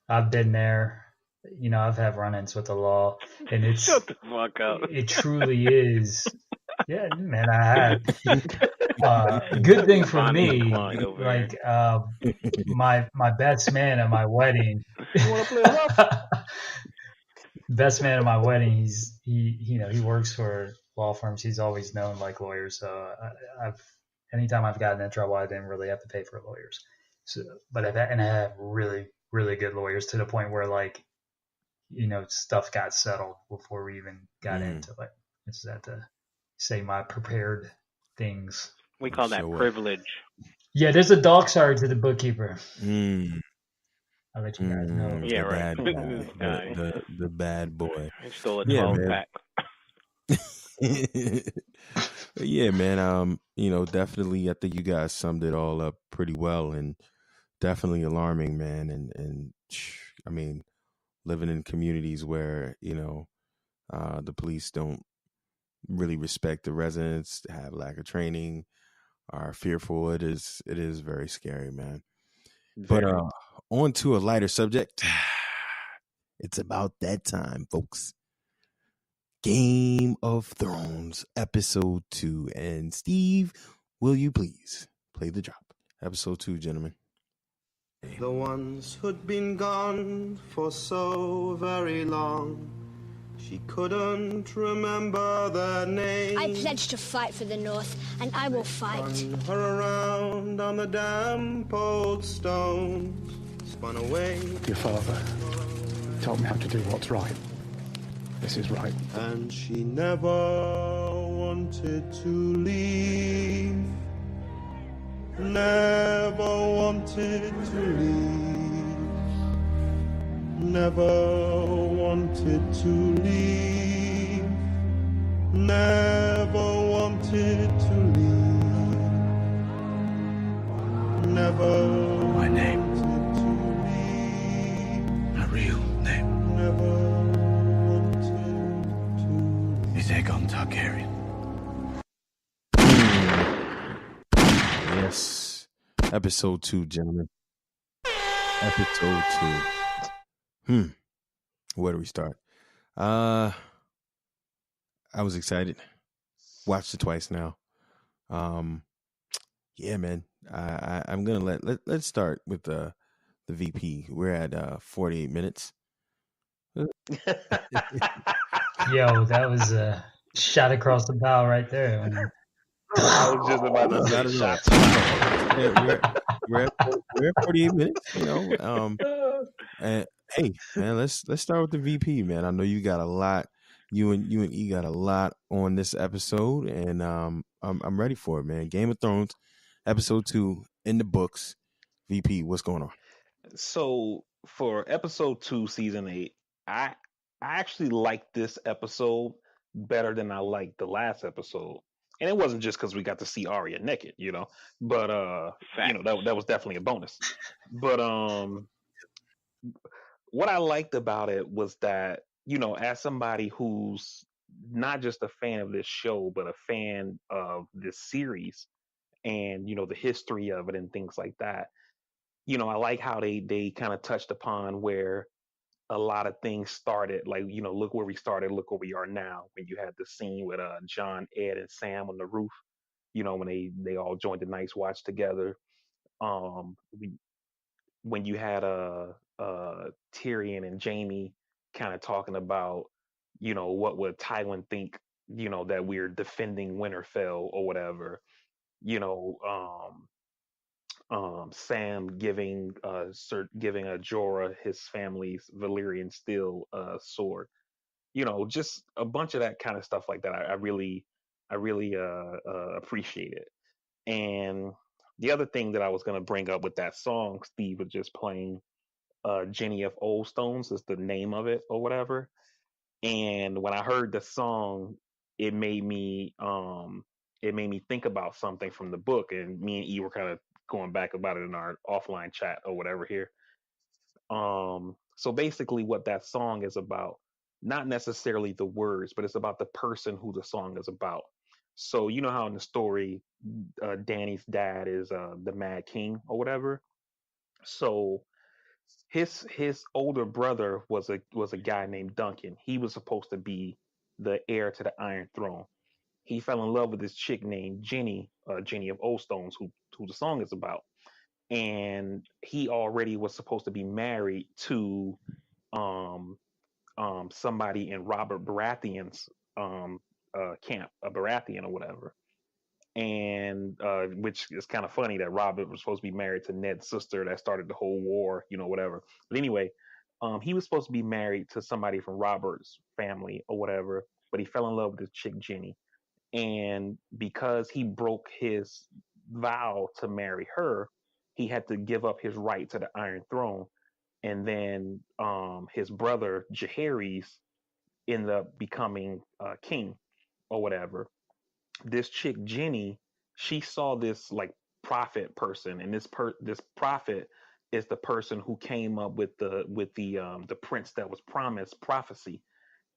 I've been there. I've had run-ins with the law, and it's shut the fuck up. It truly is. Yeah, man, I had. Good thing for me, like my best man at my wedding. You want to play rough? best man at my wedding. He works for law firms. He's always known like lawyers. So I've anytime I've gotten in trouble, I didn't really have to pay for lawyers. So, but I have really really good lawyers to the point where like stuff got settled before we even got into it. I just had to say my prepared things. We call that privilege. Yeah, there's a dog side to the bookkeeper. I'll let you guys know. Yeah, right. The bad boy. I stole a 12-pack. Yeah, man. Definitely I think you guys summed it all up pretty well, and definitely alarming, man. And I mean, living in communities where, the police don't really respect the residents, have lack of training, are fearful. It is very scary, man. Very. But on to a lighter subject. It's about that time, folks. Game of Thrones, episode 2. And Steve, will you please play the drop? Episode 2, gentlemen. The ones who'd been gone for so very long, she couldn't remember their name. I pledged to fight for the North, and I will fight. Spun her around on the damp old stones, spun away. Your father told me how to do what's right. This is right. And she never wanted to leave. Never wanted to leave. Never wanted to leave. Never wanted to leave. Never. My name. Wanted to leave. My real name. Never wanted to leave. Is Aegon Targaryen. Yes. Episode 2, gentlemen. Episode 2. Where do we start? I was excited. Watched it twice now. Yeah, man. I'm gonna let's start with the VP. We're at 48 minutes. Yo, that was a shot across the bow right there. I was just about to say shots. We're at 48 minutes, and hey, man, let's start with the VP, man. I know you got a lot. You and E got a lot on this episode, and I'm ready for it, man. Game of Thrones, episode 2 in the books. VP, what's going on? So for episode 2, season 8, I actually liked this episode better than I liked the last episode. And it wasn't just because we got to see Arya naked, but that was definitely a bonus. But what I liked about it was that, as somebody who's not just a fan of this show, but a fan of this series and, the history of it and things like that, I like how they kind of touched upon where a lot of things started, like, look where we started, look where we are now. When you had the scene with John, Ed, and Sam on the roof, when they all joined the Night's Watch together. When you had Tyrion and Jaime kind of talking about, what would Tywin think, that we're defending Winterfell or whatever, Sam giving Jorah his family's Valyrian steel sword, just a bunch of that kind of stuff like that. I really appreciate it. And the other thing that I was going to bring up with that song Steve was just playing, Jenny of Old Stones is the name of it or whatever. And when I heard the song, it made me think about something from the book, and me and E were kind of going back about it in our offline chat or whatever here. So basically what that song is about, not necessarily the words, but it's about the person who the song is about. So you know how in the story, Danny's dad is the Mad King or whatever. So his older brother was a guy named Duncan. He was supposed to be the heir to the Iron Throne. He fell in love with this chick named Jenny, Jenny of Old Stones, who the song is about. And he already was supposed to be married to somebody in Robert Baratheon's camp, a Baratheon or whatever. And which is kind of funny that Robert was supposed to be married to Ned's sister that started the whole war, whatever. But anyway, he was supposed to be married to somebody from Robert's family or whatever, but he fell in love with this chick Jenny. And because he broke his vow to marry her, he had to give up his right to the Iron Throne. And then his brother Jaehaerys ended up becoming king or whatever. This chick Jenny, she saw this like prophet person, and this prophet is the person who came up with the prince that was promised prophecy.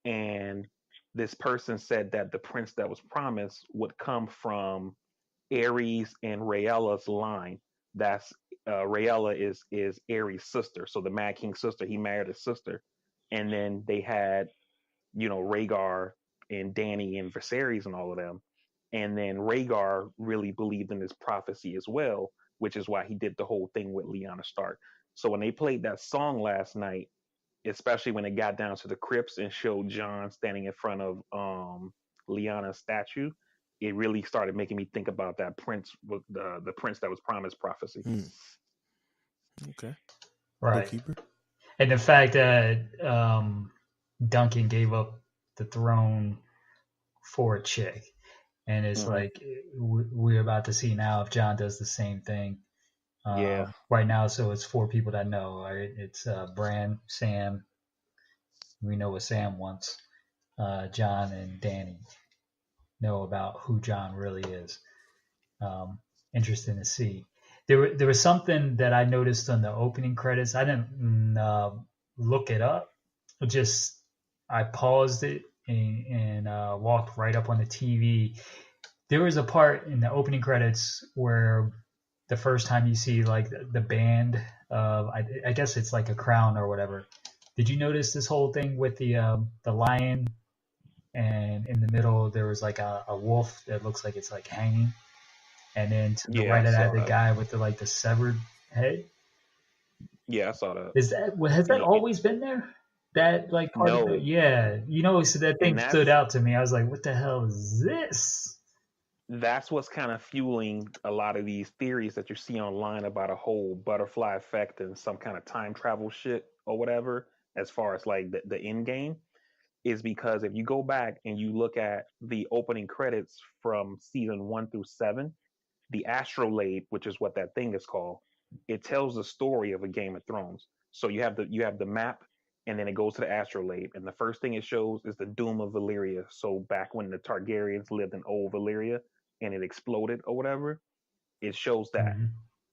And this person said that the prince that was promised would come from Ares and Rhaella's line. That's Rhaella is Ares' sister, so the Mad King's sister. He married his sister, and then they had Rhaegar and Dany and Viserys and all of them. And then Rhaegar really believed in this prophecy as well, which is why he did the whole thing with Lyanna Stark. So when they played that song last night, especially when it got down to the crypts and showed Jon standing in front of Lyanna's statue, it really started making me think about that prince, the prince that was promised prophecy. Okay. Right. Bookkeeper. And the fact that Duncan gave up the throne for a chick. And it's like we're about to see now if Jon does the same thing. Right now, so it's 4 people that know. Right? It's Bran, Sam. We know what Sam wants. Jon and Dany know about who Jon really is. Interesting to see. There was something that I noticed on the opening credits. I didn't look it up. I paused it and walked right up on the TV. There was a part in the opening credits where the first time you see like the band of, I guess it's like a crown or whatever. Did you notice this whole thing with the lion, and in the middle there was like a wolf that looks like it's like hanging, and then to the right of that the guy with the severed head? Yeah, I saw that. Has that always been there? That like part of it? Yeah, so that thing stood out to me. I was like, what the hell is this? That's what's kind of fueling a lot of these theories that you see online about a whole butterfly effect and some kind of time travel shit or whatever, as far as like the end game, is because if you go back and you look at the opening credits from season 1 through 7, the astrolabe, which is what that thing is called, it tells the story of a Game of Thrones. So you have the map, and then it goes to the astrolabe, and the first thing it shows is the doom of Valyria. So back when the Targaryens lived in old Valyria and it exploded or whatever, it shows that.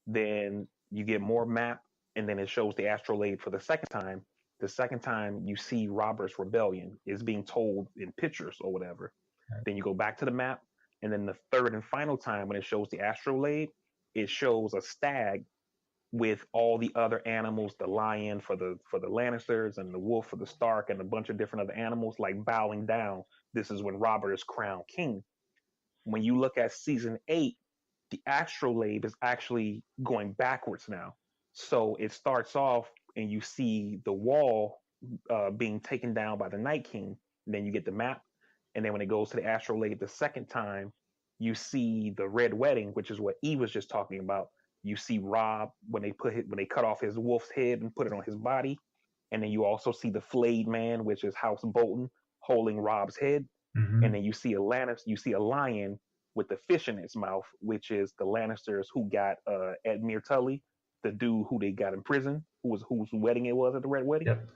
Then you get more map, and then it shows the astrolabe for the second time. The second time you see Robert's rebellion is being told in pictures or whatever. Then you go back to the map, and then the third and final time when it shows the astrolabe, it shows a stag with all the other animals, the lion for the Lannisters and the wolf for the Stark and a bunch of different other animals like bowing down. This is when Robert is crowned king. When you look at season 8, the astrolabe is actually going backwards now. So it starts off and you see the wall being taken down by the Night King. And then you get the map. And then when it goes to the astrolabe the second time, you see the Red Wedding, which is what Eve was just talking about. You see Rob when they cut off his wolf's head and put it on his body. And then you also see the flayed man, which is House Bolton, holding Rob's head. And then you see a lion with the fish in its mouth, which is the Lannisters who got Edmure Tully, the dude who they got in prison, whose wedding it was at the Red Wedding. Yep.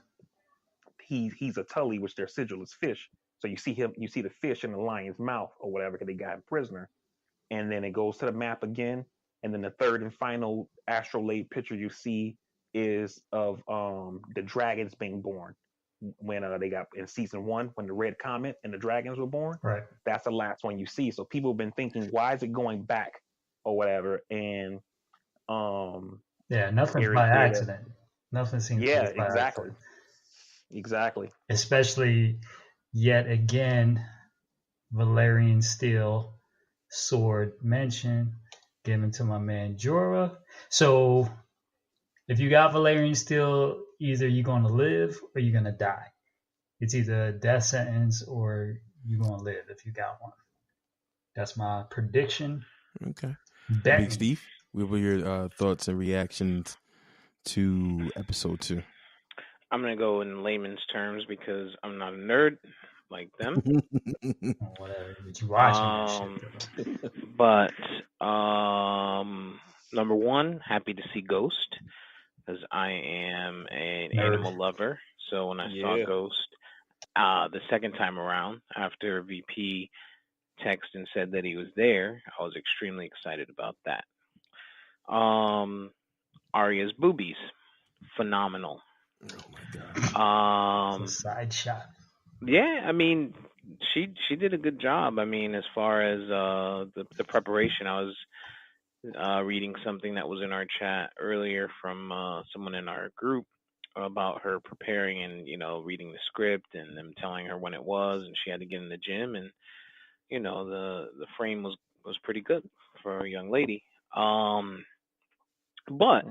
He's a Tully, which their sigil is fish. So you see the fish in the lion's mouth or whatever, because they got him prisoner. And then it goes to the map again. And then the third and final astrolabe picture you see is of the dragons being born. When they got in season 1, when the red comet and the dragons were born, right? That's the last one you see. So people have been thinking, why is it going back or whatever? And nothing's by accident. Nothing seems to be by accident. Exactly. Especially yet again, Valyrian steel sword mentioned, given to my man Jorah. So if you got Valyrian steel, either you're going to live or you're going to die. It's either a death sentence or you're going to live if you got one. That's my prediction. Okay. Bet Big me. Steve, what were your thoughts and reactions to episode 2? I'm gonna go in layman's terms because I'm not a nerd like them. Or whatever. But you watching that shit, though. But number one, happy to see Ghost because I am an Nerd. animal lover. So when I saw Yeah. Ghost the second time around after VP texted and said that he was there, I was extremely excited about that. Arya's boobies, phenomenal. Oh my god. It's a side shot. Yeah, I mean, she did a good job. I mean, as far as the preparation, I was reading something that was in our chat earlier from someone in our group about her preparing and reading the script and them telling her when it was, and she had to get in the gym, and the frame was pretty good for a young lady. But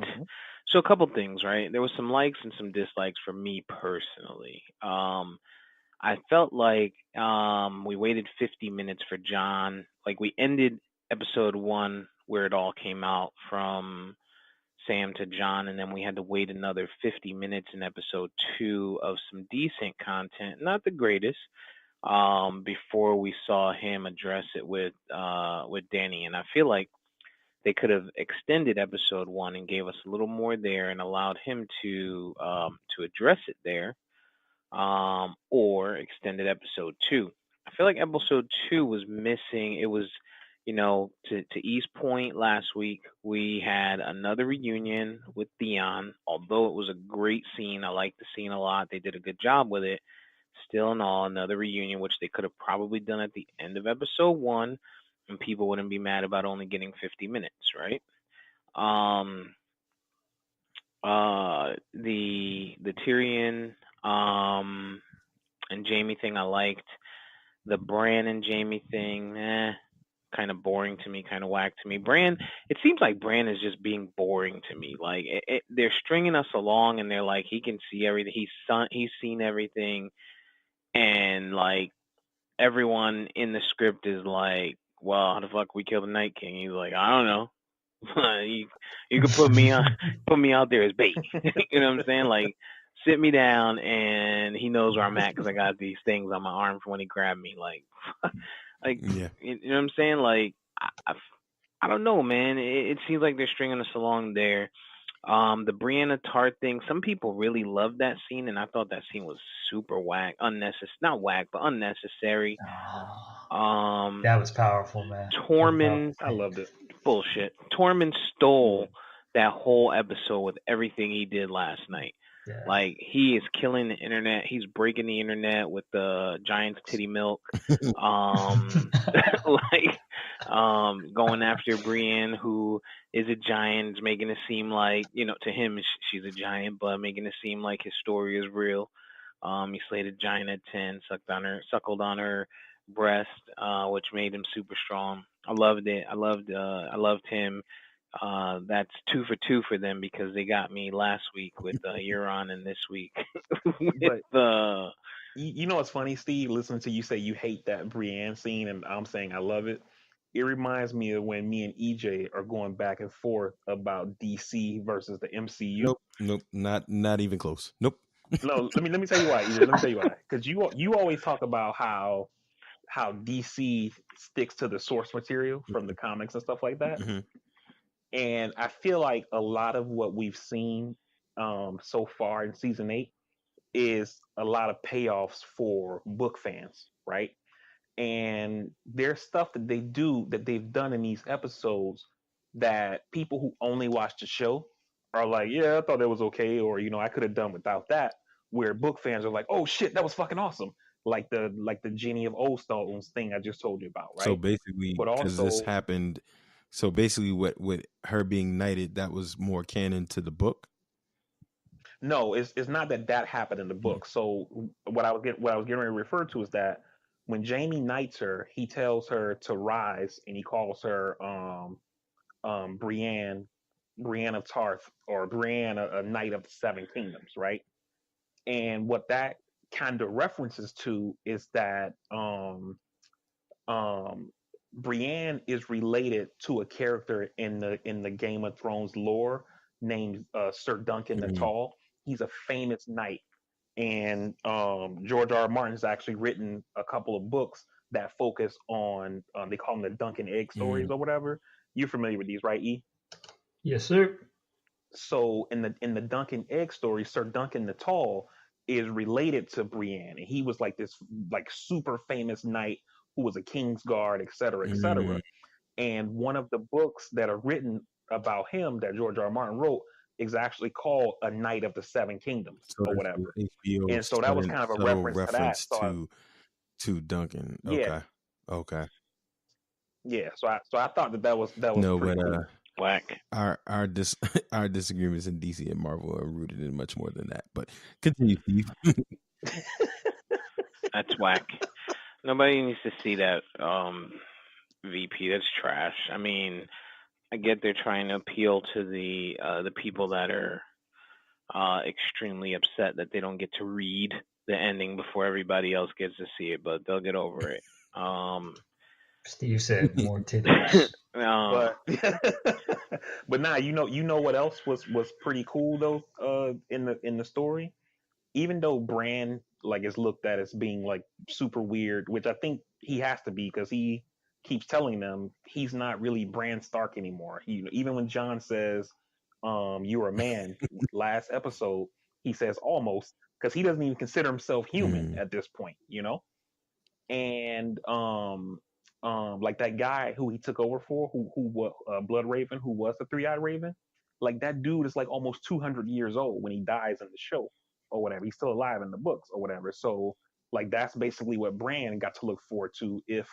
so a couple things, right? There was some likes and some dislikes for me personally. I felt like we waited 50 minutes for John. Like we ended episode 1 where it all came out from Sam to John, and then we had to wait another 50 minutes in episode 2 of some decent content, not the greatest, before we saw him address it with Danny. And I feel like they could have extended episode 1 and gave us a little more there and allowed him to address it there, or extended episode 2. I feel like episode 2 was missing. It was, to East Point last week, we had another reunion with Theon. Although it was a great scene, I liked the scene a lot. They did a good job with it. Still in all, another reunion, which they could have probably done at the end of episode 1, and people wouldn't be mad about only getting 50 minutes, right? The Tyrion and Jamie thing I liked. The Bran and Jamie thing, kind of boring to me, kind of whack to me. Bran, it seems like Bran is just being boring to me. Like they're stringing us along, and they're like, he can see everything. He's seen everything, and like everyone in the script is like, well, how the fuck we kill the Night King? He's like, I don't know. you could put me out there as bait. You know what I'm saying? Like, sit me down, and he knows where I'm at because I got these things on my arm from when he grabbed me. Like, Yeah. You know what I'm saying? Like, I don't know, man. It seems like they're stringing us along there. The Brianna Tart thing, some people really loved that scene, and I thought that scene was super whack, not whack, but unnecessary. That was powerful, man. Tormund, I loved it. Bullshit. Tormund stole that whole episode with everything he did last night. Yeah. Like, he is killing the internet. He's breaking the internet with the Giant's titty milk. Going after Brienne, who is a giant, making it seem like, to him, she's a giant, but making it seem like his story is real. He slayed a giant at 10, suckled on her breast, which made him super strong. I loved it. I loved him. That's 2 for 2 for them because they got me last week with Euron and this week with You know what's funny, Steve? Listening to you say you hate that Brienne scene, and I'm saying I love it. It reminds me of when me and EJ are going back and forth about DC versus the MCU. Nope, not even close. Nope. No, let me tell you why, EJ. Let me tell you why. Because you always talk about how DC sticks to the source material from the comics and stuff like that. Mm-hmm. And I feel like a lot of what we've seen so far in season 8 is a lot of payoffs for book fans, right? And there's stuff that they've done in these episodes that people who only watch the show are like, yeah, I thought it was okay, or I could have done without that. Where book fans are like, oh shit, that was fucking awesome. Like the Genie of Old Stones thing I just told you about, right? So basically, because this happened, so basically, with her being knighted, that was more canon to the book. No, it's not that happened in the book. So what I was getting ready to refer to is that when Jaime knights her, he tells her to rise, and he calls her Brienne of Tarth, or Brienne, a knight of the 7 kingdoms, right? And what that kind of references to is that Brienne is related to a character in the Game of Thrones lore named Sir Duncan the Tall. He's a famous knight, and George R. R. Martin has actually written a couple of books that focus on they call them the Duncan Egg stories or whatever. You're familiar with these, right, E? Yes, sir. So in the Duncan Egg story, Sir Duncan the Tall is related to Brienne, and he was like this like super famous knight who was a king's guard, et cetera, et cetera. And one of the books that are written about him that George R. R. Martin wrote is actually called A Knight of the Seven Kingdoms or whatever. HBO And so that was kind of a reference to that. So to Duncan. Yeah. Okay. Yeah. So I thought that was no, pretty but cool. Whack. Our disagreements in DC and Marvel are rooted in much more than that. But continue, Steve. That's whack. Nobody needs to see that VP. That's trash. I mean, I get they're trying to appeal to the people that are extremely upset that they don't get to read the ending before everybody else gets to see it, but they'll get over it. Steve said more titties. But nah, you know what else was pretty cool though in the story? Even though Bran like is looked at as being like super weird, which I think he has to be because he keeps telling them he's not really Bran Stark anymore. Even when Jon says, "You're a man," last episode, he says almost because he doesn't even consider himself human at this point, you know. And like that guy who he took over for, who was Blood Raven, who was the Three-Eyed Raven, like that dude is like almost 200 years old when he dies in the show or whatever. He's still alive in the books or whatever. So like that's basically what Bran got to look forward to if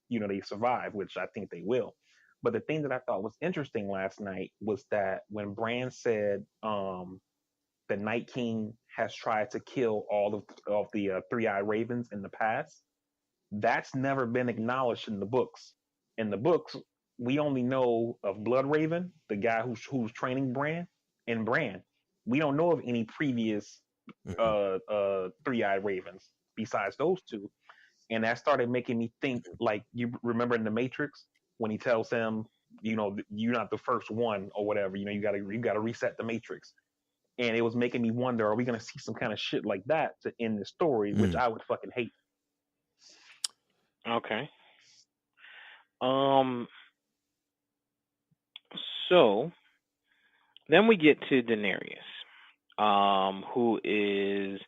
they survive, which I think they will. But the thing that I thought was interesting last night was that when Bran said the Night King has tried to kill all of the Three-Eyed Ravens in the past, that's never been acknowledged in the books. In the books, we only know of Blood Raven, the guy who's training Bran, and Bran. We don't know of any previous Three-Eyed Ravens besides those two. And that started making me think, like, you remember in The Matrix when he tells him, you're not the first one or whatever, you gotta reset the Matrix. And it was making me wonder, are we gonna see some kind of shit like that to end the story, which I would fucking hate. Okay. So then we get to Daenerys, who is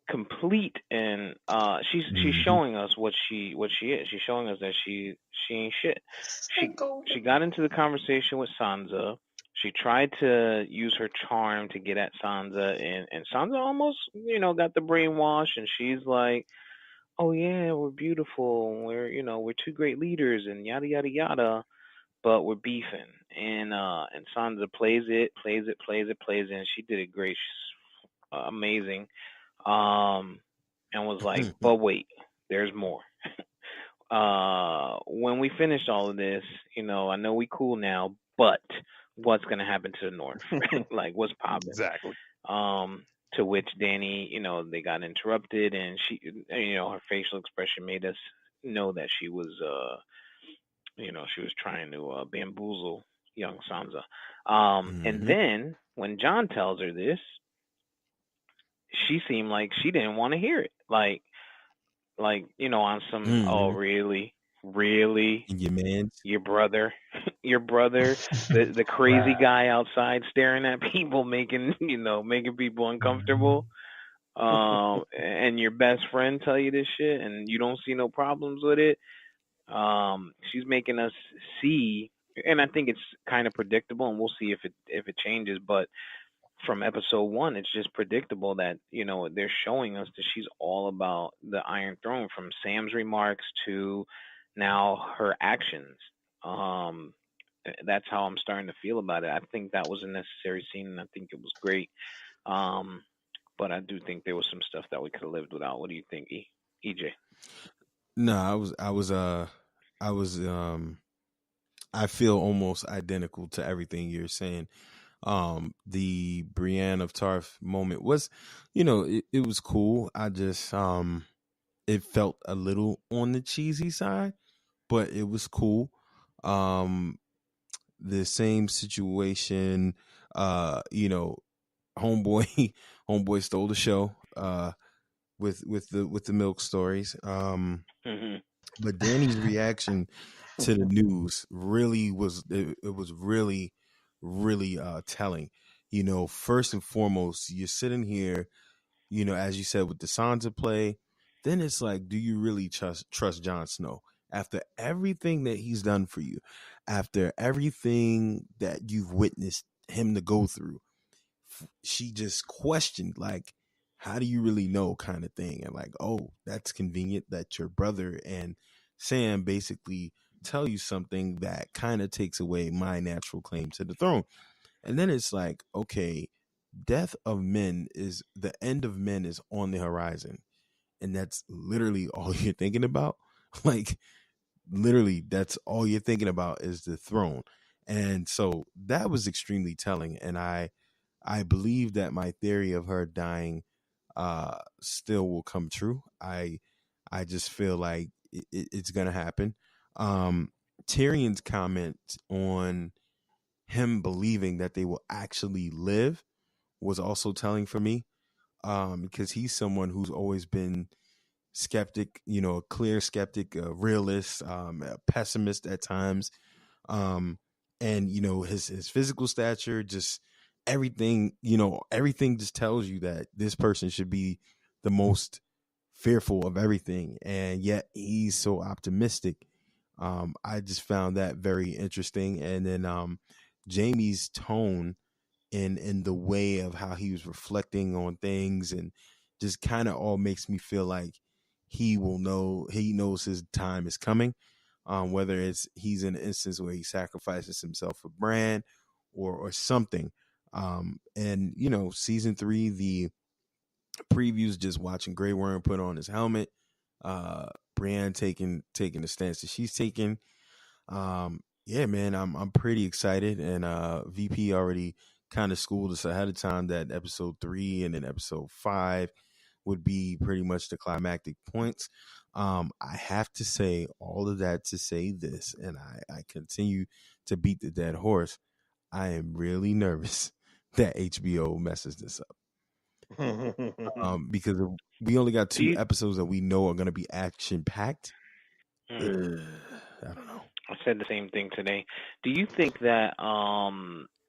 complete, and she's showing us what she is. She's showing us that she ain't shit. She got into the conversation with Sansa. She tried to use her charm to get at Sansa, and Sansa almost got the brainwash, and she's like, oh yeah, we're beautiful, we're two great leaders, and yada yada yada, but we're beefing. And Sansa plays it, and she did it great. She's amazing. And was like, but wait, there's more. When we finish all of this, I know we cool now, but what's gonna happen to the North? Like, what's popping? Exactly. To which Dany, they got interrupted, and she, her facial expression made us know that she was, she was trying to bamboozle young Sansa. And then when Jon tells her this, she seemed like she didn't want to hear it. Like, on some, oh, really? Your brother, the crazy guy outside staring at people, making people uncomfortable. And your best friend tell you this shit, and you don't see no problems with it. She's making us see, and I think it's kind of predictable, and we'll see if it changes. But from episode 1, it's just predictable that they're showing us that she's all about the Iron Throne, from Sam's remarks to now her actions. That's how I'm starting to feel about it. I think that was a necessary scene, and I think it was great. But I do think there was some stuff that we could have lived without. What do you think, EJ? No, I feel almost identical to everything you're saying. The Brienne of Tarth moment was, it was cool. I just it felt a little on the cheesy side, but it was cool. The same situation, homeboy homeboy stole the show with the milk stories. But Danny's reaction to the news really was it was really really telling. First and foremost, you're sitting here, as you said, with the Sansa play. Then it's like, do you really trust Jon Snow after everything that he's done for you, after everything that you've witnessed him to go through? She just questioned, like, how do you really know, kind of thing. And like, oh, that's convenient that your brother and Sam basically tell you something that kind of takes away my natural claim to the throne. And then it's like, okay, death of men is the end of men is on the horizon. And that's literally all you're thinking about. Like, literally, that's all you're thinking about is the throne. And so that was extremely telling. And I believe that my theory of her dying still will come true. I just feel like it's gonna happen. Tyrion's comment on him believing that they will actually live was also telling for me, because he's someone who's always been skeptic, a clear skeptic, a realist, a pessimist at times. And his physical stature, just everything, everything just tells you that this person should be the most fearful of everything, and yet he's so optimistic. I just found that very interesting. And then Jamie's tone in the way of how he was reflecting on things, and just kind of all makes me feel like he knows his time is coming. Whether it's he's in an instance where he sacrifices himself for Bran or something. And season 3, the previews, just watching Grey Worm put on his helmet, Brienne taking the stance that she's taking. Yeah, man, I'm pretty excited, and VP already kind of schooled us ahead of time that episode 3 and then episode 5 would be pretty much the climactic points. I have to say all of that to say this, and I continue to beat the dead horse. I am really nervous that HBO messes this up. Because we only got 2 episodes that we know are going to be action packed. I don't know. I said the same thing today. Do you think that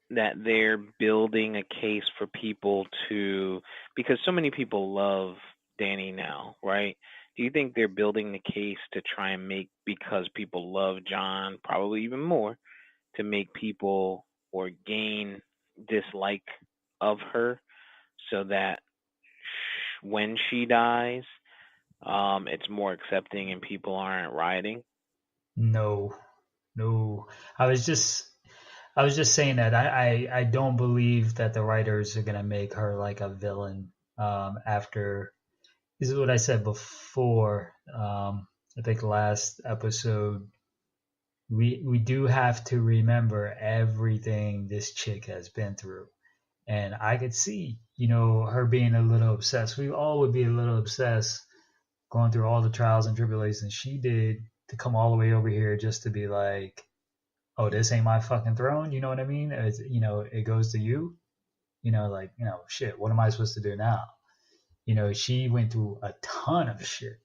that they're building a case for people to, because so many people love Danny now, right? Do you think they're building the case to try and make, because people love John probably even more, to make people or gain dislike of her, so that when she dies, it's more accepting and people aren't rioting? No. I was just saying that I don't believe that the writers are gonna make her like a villain. After, this is what I said before. I think last episode, we do have to remember everything this chick has been through, and I could see her being a little obsessed. We all would be a little obsessed, going through all the trials and tribulations she did to come all the way over here just to be like, oh, this ain't my fucking throne. You know what I mean? It's, it goes to you. Shit, what am I supposed to do now? She went through a ton of shit.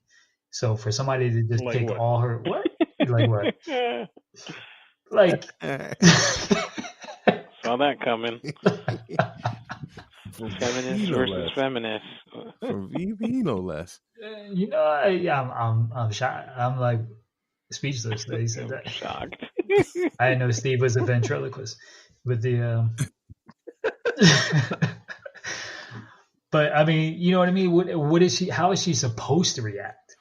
So for somebody to just take all her, what? Like what? Like, saw that coming. Feminist versus feminist. From VP, no less. I'm shocked. I'm like speechless that he said that. Shocked. I didn't know Steve was a ventriloquist with the. But I mean, you know what I mean. What is she? How is she supposed to react?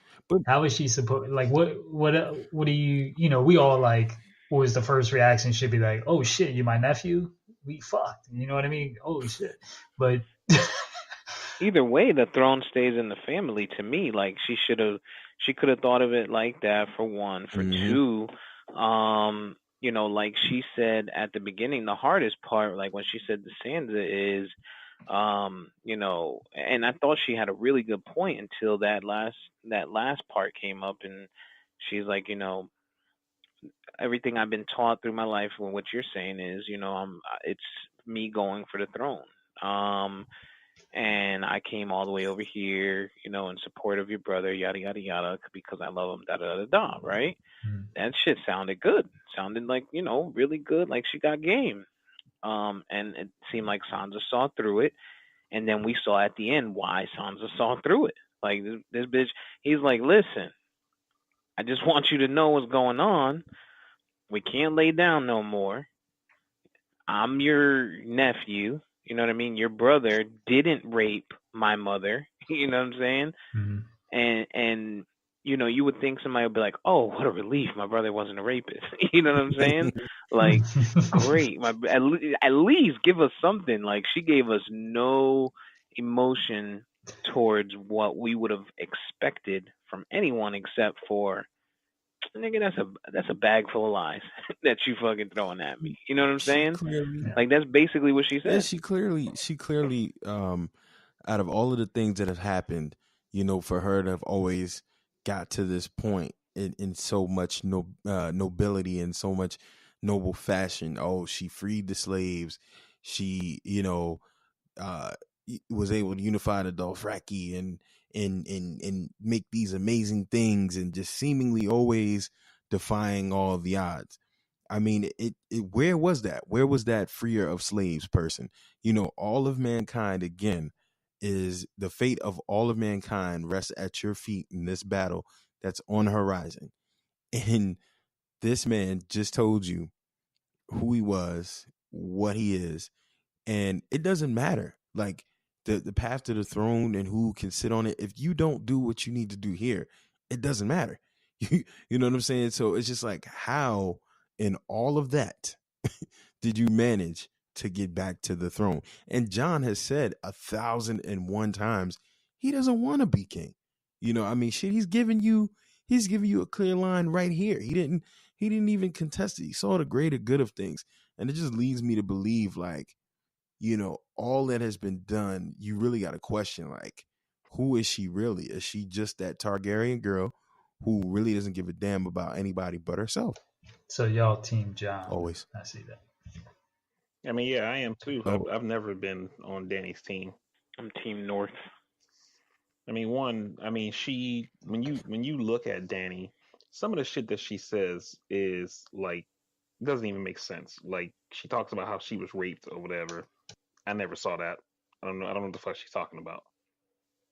How is she supposed? Like, what do you? We all like. What was the first reaction? Should be like, oh shit, you my nephew? We fucked. You know what I mean? Holy shit! But either way, the throne stays in the family. To me, like she could have thought of it like that, for one. For two, like she said at the beginning, the hardest part, like when she said to Sansa is, and I thought she had a really good point until that last part came up, and she's like, everything I've been taught through my life, and what you're saying is, it's me going for the throne. And I came all the way over here, in support of your brother, yada yada yada, because I love him, da da da da, right? That shit sounded good. Sounded like, really good, like she got game. And it seemed like Sansa saw through it. And then we saw at the end why Sansa saw through it. Like, this bitch, he's like, listen, I just want you to know what's going on. We can't lay down no more. I'm your nephew. You know what I mean? Your brother didn't rape my mother. You know what I'm saying? Mm-hmm. And you would think somebody would be like, "Oh, what a relief! My brother wasn't a rapist." You know what I'm saying? Like, great. At least give us something. Like, she gave us no emotion towards what we would have expected from anyone except for, nigga, that's a bag full of lies that you fucking throwing at me. You know what I'm saying? Clearly, Like, that's basically what she said. yeah, she clearly, out of all of the things that have happened, for her to have always got to this point in so much nobility and so much noble fashion. Oh, she freed the slaves. She, was able to unify the Dothraki and make these amazing things, and just seemingly always defying all the odds. I mean, where was that? Where was that freer of slaves person? All of mankind, again, is the fate of all of mankind rests at your feet in this battle that's on the horizon. And this man just told you who he was, what he is, and it doesn't matter. Like, the path to the throne and who can sit on it. If you don't do what you need to do here, it doesn't matter. You know what I'm saying? So it's just like, how in all of that did you manage to get back to the throne? And John has said 1,001 times he doesn't want to be king. I mean, shit, he's giving you a clear line right here. He didn't even contest it. He saw the greater good of things. And it just leads me to believe, like, all that has been done, you really got to question, like, who is she really? Is she just that Targaryen girl who really doesn't give a damn about anybody but herself? So y'all team John. Always. I see that. I mean, yeah, I am too. Oh. I've never been on Danny's team. I'm Team North. I mean, she when you look at Danny, some of the shit that she says is like doesn't even make sense. Like, she talks about how she was raped or whatever. I never saw that. I don't know what the fuck she's talking about.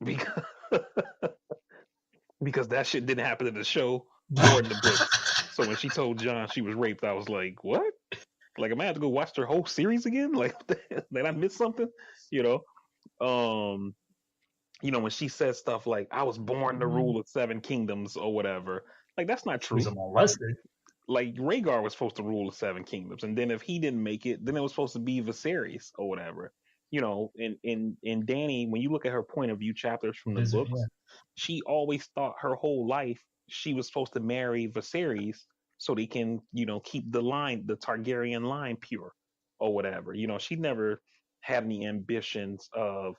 Because because that shit didn't happen in the show or in the books. So when she told John she was raped, I was like, what? Like, am I have to go watch their whole series again? Like, did I miss something? When she says stuff like, I was born to rule the 7 kingdoms or whatever, like, that's not true. Who's molested? Like, Rhaegar was supposed to rule the 7 kingdoms, and then if he didn't make it, then it was supposed to be Viserys or whatever. In Danny, when you look at her point of view chapters from the books, Yeah. she always thought her whole life she was supposed to marry Viserys so they can, keep the Targaryen line pure or whatever. She never had any ambitions of,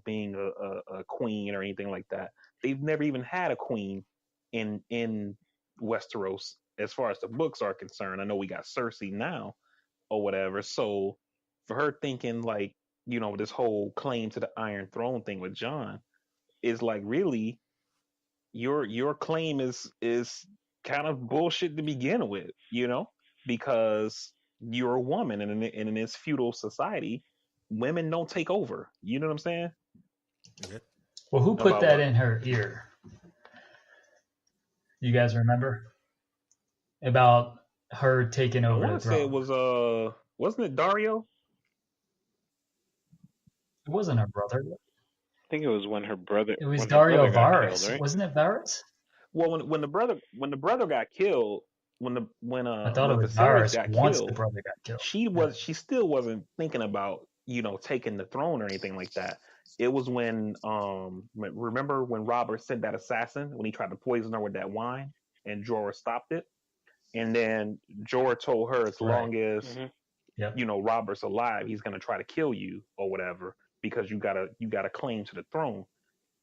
being a queen or anything like that. They've never even had a queen in Westeros as far as the books are concerned. I know we got Cersei now or whatever. So for her thinking, like, this whole claim to the Iron Throne thing with John is like, really, your claim is kind of bullshit to begin with, because you're a woman, and in this feudal society, women don't take over. You know what I'm saying? Yeah. Well, who put About that what? in her ear? You guys remember? About her taking I over want the to say throne. it was wasn't it Dario? It wasn't her brother. I think it was when her brother. It was when her Dario brother got Varys. killed, right? Wasn't it Varys? Well, when the brother got killed, when I thought it was Viserys Varys got once the killed, brother got killed. she still wasn't thinking about taking the throne or anything like that. It was when remember when Robert sent that assassin when he tried to poison her with that wine and Jorah stopped it. And then Jorah told her, as long as Yep. you know Robert's alive, he's gonna try to kill you or whatever because you got a claim to the throne.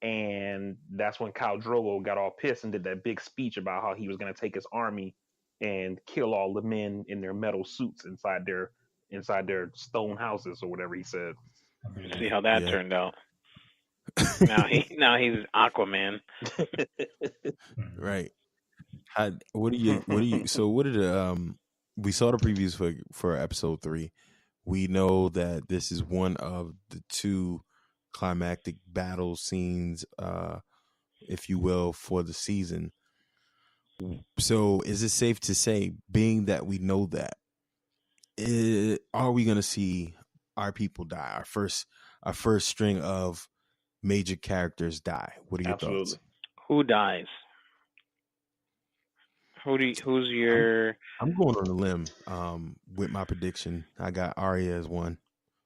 And that's when Khal Drogo got all pissed and did that big speech about how he was gonna take his army and kill all the men in their metal suits inside their stone houses or whatever he said. See how that turned out. Now he's Aquaman. Right. What do you? So what did we saw the previews for episode 3. We know that this is one of the 2 climactic battle scenes, if you will, for the season. So is it safe to say, being that we know that, are we going to see our people die? Our first string of major characters die. What are your thoughts? Who dies? Who's your? I'm going on a limb with my prediction. I got Arya as one.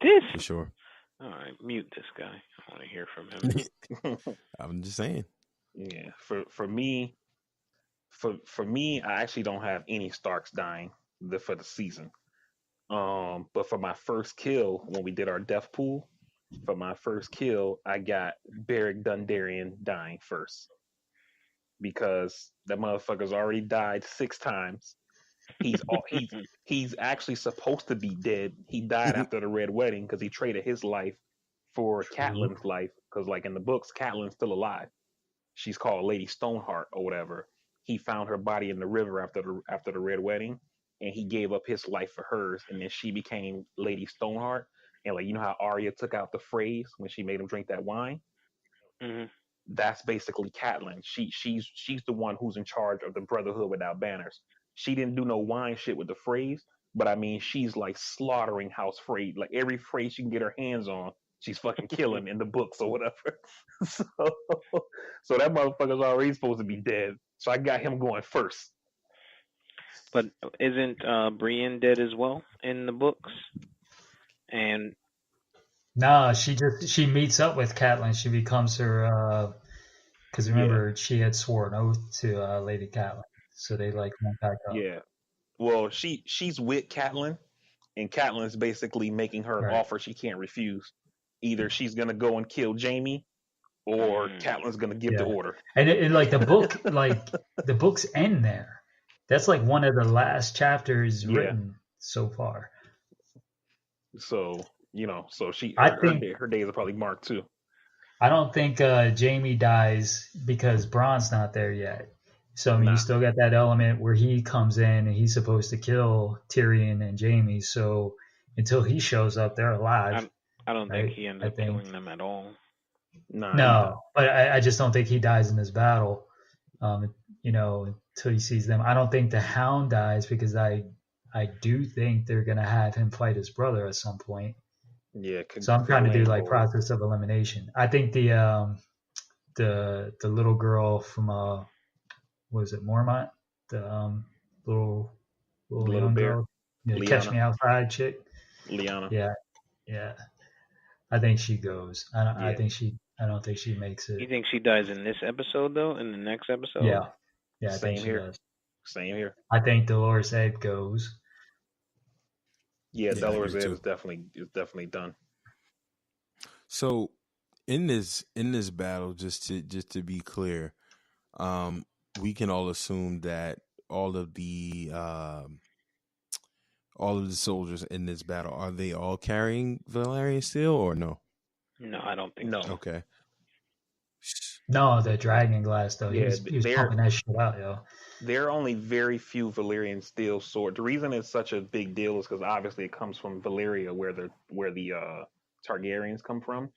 This for sure. All right, mute this guy. I want to hear from him. I'm just saying. Yeah, for me, I actually don't have any Starks dying for the season. But for my first kill, when we did our death pool, for my first kill, I got Beric Dondarrion dying first because that motherfucker's already died 6 times. He's actually supposed to be dead. He died after the Red Wedding because he traded his life for Catelyn's life. Because like in the books, Catelyn's still alive. She's called Lady Stoneheart or whatever. He found her body in the river after the Red Wedding, and he gave up his life for hers, and then she became Lady Stoneheart. And like, you know how Arya took out the phrase when she made him drink that wine? Mm-hmm. That's basically Catelyn. She's the one who's in charge of the Brotherhood Without Banners. She didn't do no wine shit with the phrase, but I mean, she's like slaughtering House Frey. Like every phrase she can get her hands on, she's fucking killing in the books or whatever. So that motherfucker's already supposed to be dead. So I got him going first. But isn't Brienne dead as well in the books? And no, she meets up with Catelyn. She becomes her because remember she had sworn oath to Lady Catelyn, so they like went back up. Yeah, well she's with Catelyn, and Catelyn's basically making her an offer she can't refuse. Either she's gonna go and kill Jaime, or Catelyn's gonna give the order. And like the book, like the books end there. That's like one of the last chapters written so far. So I think her days are probably marked too. I don't think Jaime dies because Bronn's not there yet. So I mean, you still got that element where he comes in and he's supposed to kill Tyrion and Jaime. So until he shows up, they're alive. I don't think he ends up killing them at all. No, but I just don't think he dies in this battle. Until he sees them. I don't think the Hound dies because I do think they're gonna have him fight his brother at some point. Yeah. So I'm trying to do like process of elimination. I think the little girl from what was it, Mormont? The little young bear. girl, Catch Me Outside chick. Lyanna. Yeah. I think she goes. I don't think she makes it. You think she dies in this episode though? In the next episode? Yeah. I Same think she here. does. Same here. I think Dolorous Ed goes. Yeah, Dolorous Ed is definitely done. So in this battle, just to be clear, we can all assume that all of the soldiers in this battle, are they all carrying Valyrian steel or no? No, I don't think so. Okay. No, the dragon glass though. Yeah, he was pumping that shit out, yo. There are only very few Valyrian steel sword. The reason it's such a big deal is because obviously it comes from Valyria, where the Targaryens come from,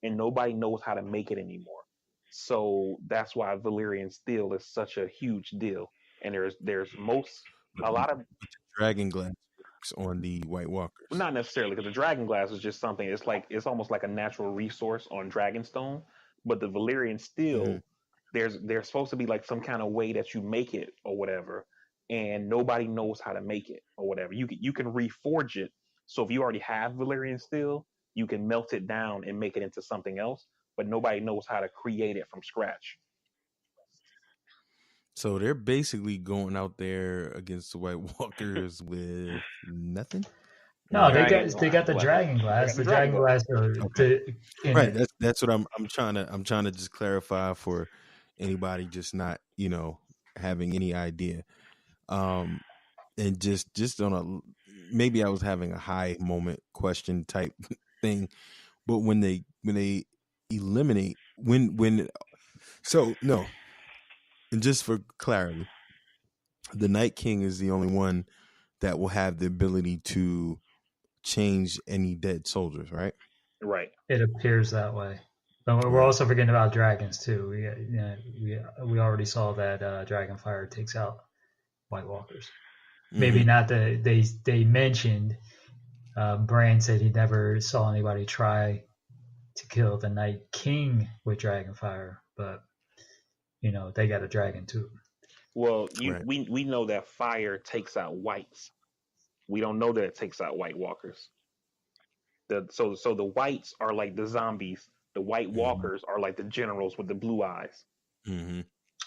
and nobody knows how to make it anymore. So that's why Valyrian steel is such a huge deal. And there's a lot of dragon glass works on the White Walkers. Not necessarily, because the dragon glass is just something. It's almost like a natural resource on Dragonstone. But the Valyrian steel, there's supposed to be like some kind of way that you make it or whatever, and nobody knows how to make it or whatever. You can reforge it. So if you already have Valyrian steel, you can melt it down and make it into something else. But nobody knows how to create it from scratch. So they're basically going out there against the White Walkers with nothing. No, they Dragon got the glass dragon glass. the The dragon dragon glass. glass are Okay, in right. it. That's what I'm trying to just clarify for anybody just not having any idea. Um, and just on a maybe I was having a high moment question type thing, but when they eliminate when so no, and just for clarity, the Night King is the only one that will have the ability to change any dead soldiers, right? Right. It appears that way. But we're Right. also forgetting about dragons too. We already saw that Dragonfire takes out White Walkers. Maybe not the they mentioned. Bran said he never saw anybody try to kill the Night King with Dragonfire, but they got a dragon too. Well, Right. we know that fire takes out whites. We don't know that it takes out White Walkers. So the whites are like the zombies. The White Walkers are like the generals with the blue eyes. Mm-hmm.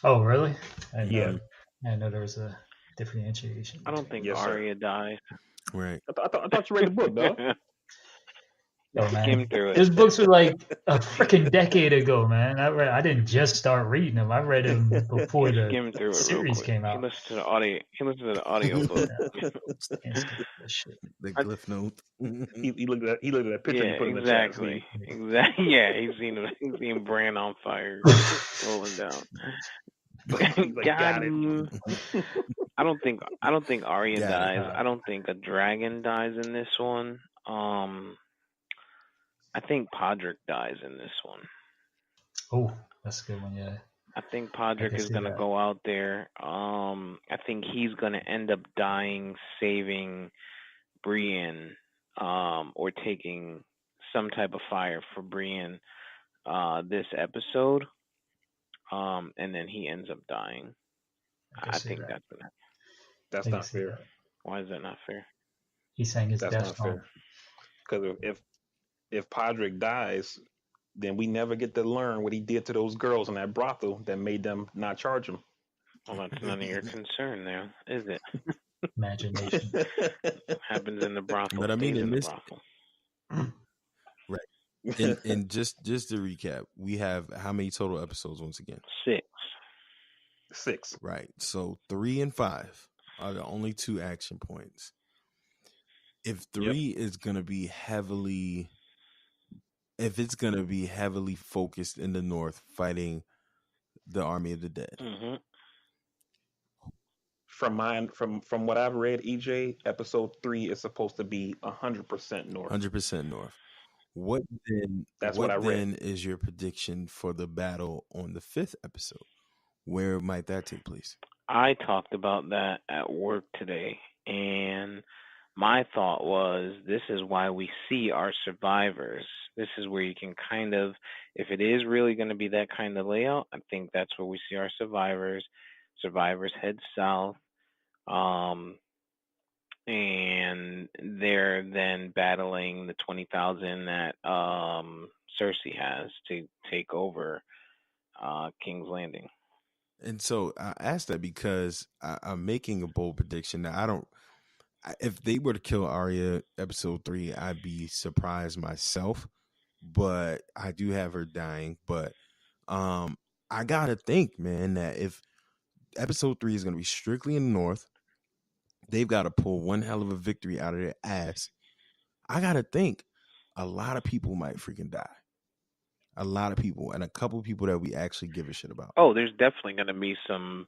Oh, really? I Yeah. know there was a differentiation. I don't think Yes, sir. Arya died. Right. I thought you read the book, dog. Oh, man. Skim through it. Those books were like a freaking decade ago, man. I didn't just start reading them. I read them before the Skim through it real series quick. came He out. listened to the audio. He listened to the audio book. The glyph note. He looked at that picture Yeah, you put exactly. in the chat. Exactly. Yeah, he's seen Bran on fire rolling down. He's like, got it. I don't think Arya Got it. dies. I don't think a dragon dies in this one. I think Podrick dies in this one. Oh, that's a good one. Yeah. I think Podrick is gonna go out there. I think he's gonna end up dying, saving Brienne, or taking some type of fire for Brienne, this episode. And then he ends up dying. I think that's not fair. That. Why is that not fair? He's saying his That's death not song. fair. Because if Podrick dies, then we never get to learn what he did to those girls in that brothel that made them not charge him. Well, that's none of your concern now, is it? Imagination. Happens in the brothel. But I mean, stays in the this, brothel. right? And just to recap, we have how many total episodes once again? 6. Right. So 3 and 5 are the only 2 action points. If 3 is gonna be heavily, focused in the north fighting the army of the dead. Mm-hmm. From what I've read, EJ, episode 3 is supposed to be 100% north. 100% north. What then? That's what what I read. then is your prediction for the battle on the 5th episode? Where might that take place? I talked about that at work today, and my thought was this is why we see our survivors. This is where you can kind of, if it is really going to be that kind of layout, I think that's where we see our survivors. Survivors head south, and they're then battling the 20,000 that Cersei has to take over King's Landing. And so I asked that because I'm making a bold prediction. Now, if they were to kill Arya episode 3, I'd be surprised myself. But I do have her dying. But I gotta think, man, that if episode 3 is gonna be strictly in the north, they've got to pull one hell of a victory out of their ass. I gotta think a lot of people might freaking die. A lot of people, and a couple of people that we actually give a shit about. Oh, there's definitely going to be some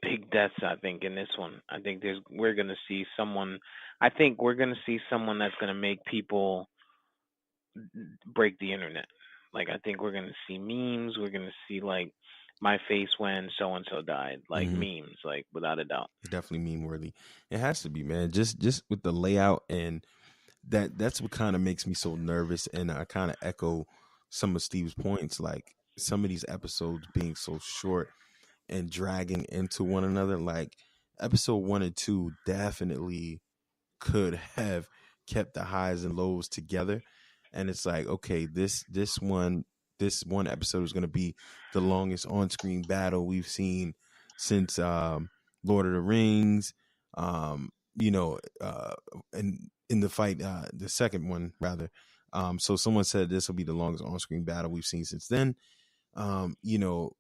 big deaths, I think, in this one. I think we're going to see someone. I think we're going to see someone that's going to make people break the internet. Like, I think we're going to see memes. We're going to see, like, my face when so and so died. Like, memes, like, without a doubt. Definitely meme worthy. It has to be, man. Just with the layout, and that's what kind of makes me so nervous. And I kind of echo some of Steve's points, like some of these episodes being so short and dragging into one another. Like episode 1 and 2 definitely could have kept the highs and lows together. And it's like, okay, this one this one episode is going to be the longest on-screen battle we've seen since Lord of the Rings. You know, and in the fight, the second one rather. So someone said this will be the longest on-screen battle we've seen since then. You know,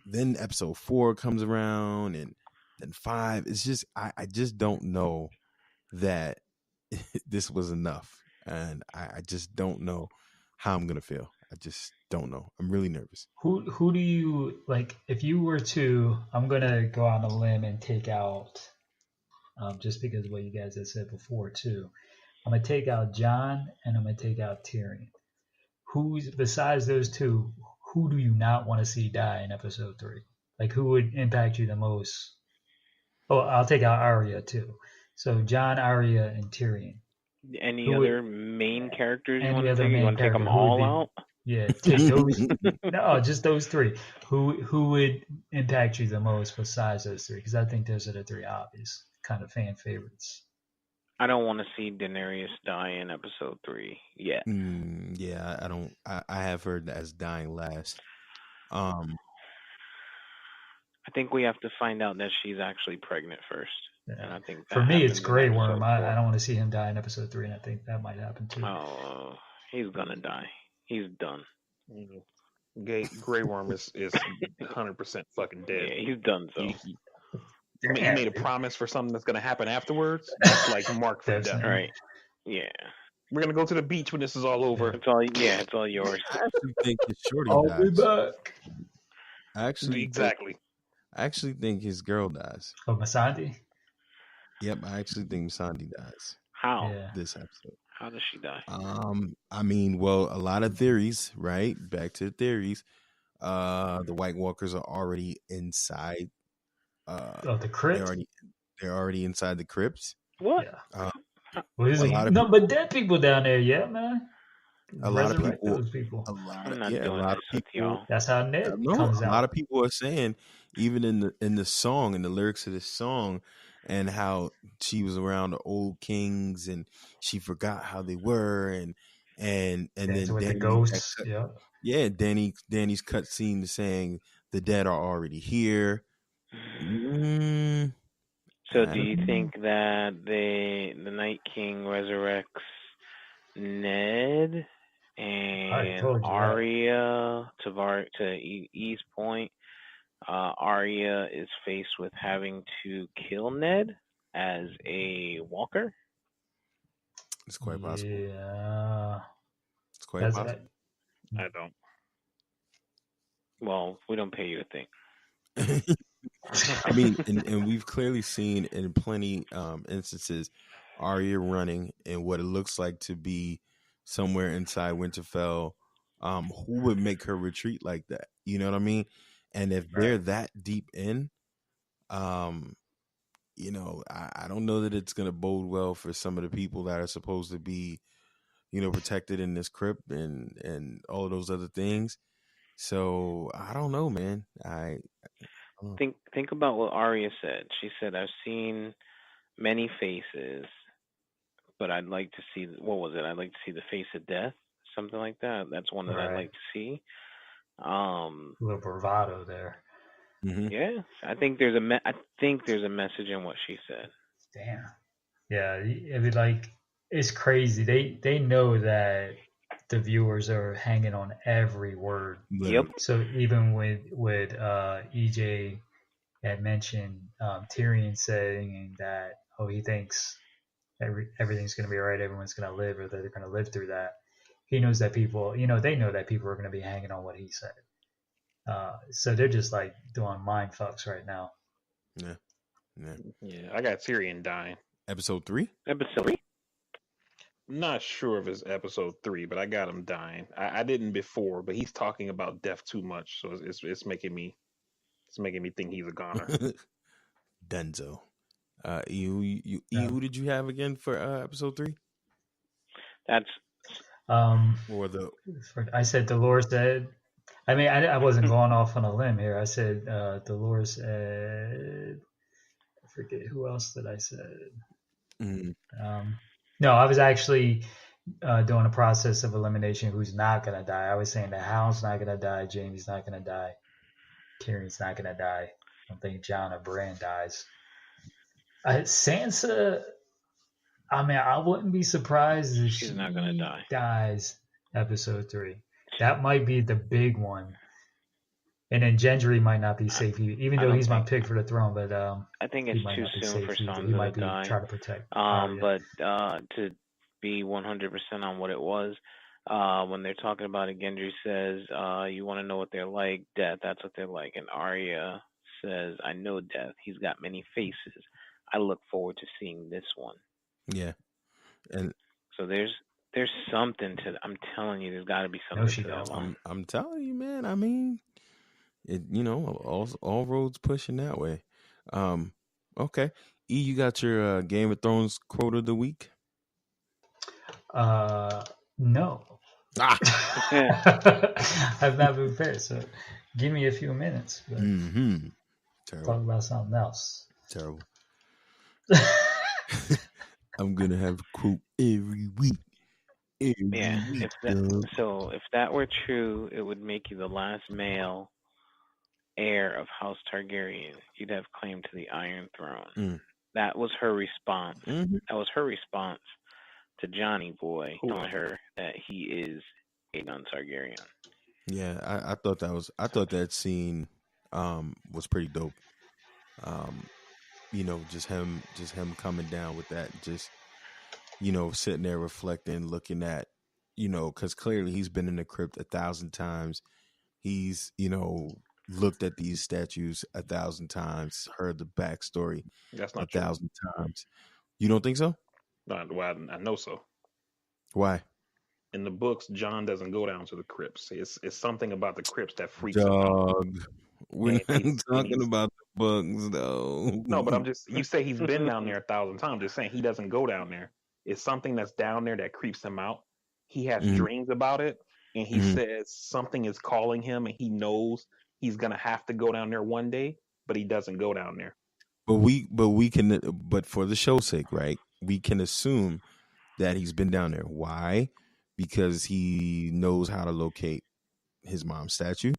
then episode 4 comes around, and then 5. It's just I just don't know that this was enough, and I just don't know how I'm gonna feel. I just don't know. I'm really nervous. Who do you like? If you were to, I'm gonna go on a limb and take out, just because of what you guys had said before too. I'm gonna take out Jon and I'm gonna take out Tyrion. Who's besides those two? Who do you not want to see die in episode 3? Like, who would impact you the most? Oh, I'll take out Arya too. So Jon, Arya, and Tyrion. Any other main characters you want to take? You want to take them who would all be- out? Yeah, take those. No, just those 3. Who would impact you the most besides those 3? Because I think those are the 3 obvious kind of fan favorites. I don't want to see Daenerys die in episode 3 yet. Yeah, I don't. I have heard as dying last. I think we have to find out that she's actually pregnant first. Yeah. And I think For me, it's happens in Grey episode Worm. I 4. don't want to see him die in episode 3, and I think that might happen too. Oh, he's gonna die. He's done. Grey Worm is 100% fucking dead. Yeah, he's done. So He made a promise for something that's gonna happen afterwards. That's like mark for death. right. Yeah. We're gonna go to the beach when this is all over. It's all. Yeah, it's all yours. I actually think his shorty I'll dies. be back. I actually think his girl dies. Oh, Missandei? Yep, I actually think Sandy dies How? Yeah. this episode. How does she die? I mean, well, a lot of theories, right? Back to the theories. The White Walkers are already inside. The crypt? They're already inside the crypts. What? Yeah. What is a it? lot of No, but dead people down there, yeah, man. A lot of Resurrect people. those people. A lot I'm of not yeah, a doing lot this of with people. y'all. That's how Ned No, comes a out. lot of people are saying, even in the song, in the lyrics of this song, and how she was around the old kings and she forgot how they were, and then That's with the Danny, ghosts. Yeah. yeah, Danny's cut scene saying the dead are already here. So do you think that the Night King resurrects Ned and Arya to East Point? Arya is faced with having to kill Ned as a walker. It's quite possible. Yeah. It's quite possible. I don't. Well, we don't pay you a thing. I mean, and we've clearly seen in plenty instances Arya running in what it looks like to be somewhere inside Winterfell. Who would make her retreat like that? You know what I mean? And if they're that deep in, you know, I don't know that it's going to bode well for some of the people that are supposed to be, you know, protected in this crypt and all of those other things. So I don't know, man. Think about what Arya said. She said, "I've seen many faces, but I'd like to see what was it? I'd like to see the face of death, something like that. That's one that I'd like to see." A little bravado there. Mm-hmm. Yeah, I think there's a message in what she said. Damn. Yeah, I mean, like, it's crazy. They know that the viewers are hanging on every word. Yep. So even with EJ had mentioned Tyrion saying that he thinks everything's going to be all right, everyone's going to live, or that they're going to live through that. He knows that people, they know that people are going to be hanging on what he said. So they're just like doing mind fucks right now. Yeah. I got Tyrion dying. Episode 3. Not sure if it's episode 3, but I got him dying. I didn't before, but he's talking about death too much, so it's making me think he's a goner. Denzo. Who did you have again for episode 3? That's I said Dolores said. I mean, I wasn't going off on a limb here. I said Dolores said. I forget who else that I said. Mm-hmm. No, I was actually doing a process of elimination who's not going to die. I was saying the Hound's not going to die. Jamie's not going to die. Tyrion's not going to die. I don't think Jon or Bran dies. Sansa, I mean, I wouldn't be surprised if She's not gonna die. dies episode 3. That might be the big one. And then Gendry might not be safe, even though he's my pick for the throne. But I think it's too soon for Sansa to die. Try to protect. But to be 100% on what it was, when they're talking about it, Gendry says, "You want to know what they're like? Death. That's what they're like." And Arya says, "I know death. He's got many faces. I look forward to seeing this one." Yeah, and so there's something to. I'm telling you, there's got to be something to that one. I'm telling you, man. I mean, it. All roads pushing that way. Okay, E, you got your Game of Thrones quote of the week? No. I've not been prepared, so give me a few minutes. Terrible. Talk about something else. Terrible. I'm gonna have a quote every week. If that were true, it would make you the last male heir of House Targaryen. You'd have claim to the Iron Throne. That was her response. That was her response to Johnny Boy telling her that he is a non-Targaryen. Yeah, I thought that scene was pretty dope. Just him coming down with that, just sitting there reflecting, looking at, because clearly he's been in the crypt 1,000 times. He's looked at these statues 1,000 times, heard the backstory 1,000 times. You don't think so? No, well, I know so. Why? In the books, Jon doesn't go down to the crypts. It's something about the crypts that freaks him out. We're not talking about the books, though. No, but you say he's been down there 1,000 times. Just saying he doesn't go down there. It's something that's down there that creeps him out. He has dreams about it, and he says something is calling him, and he knows he's gonna have to go down there one day, but he doesn't go down there. But for the show's sake, right? We can assume that he's been down there. Why? Because he knows how to locate his mom's statue.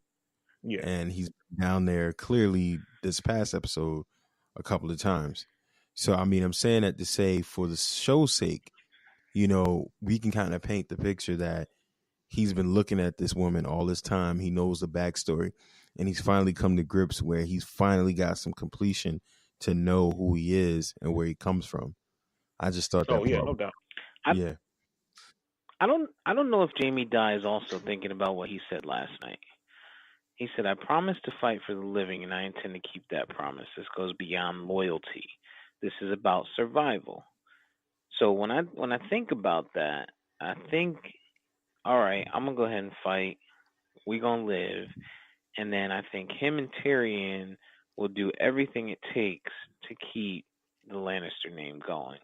Yeah. And he's down there clearly this past episode a couple of times. So, I mean, I'm saying that to say for the show's sake, we can kind of paint the picture that he's been looking at this woman all this time. He knows the backstory, and he's finally come to grips where he's finally got some completion to know who he is and where he comes from. I just thought that. Oh yeah, no doubt. I don't know if Jamie dies also thinking about what he said last night. He said, "I promise to fight for the living, and I intend to keep that promise. This goes beyond loyalty. This is about survival." So when I think about that, I think, all right, I'm gonna go ahead and fight. We gonna live, and then I think him and Tyrion will do everything it takes to keep the Lannister name going,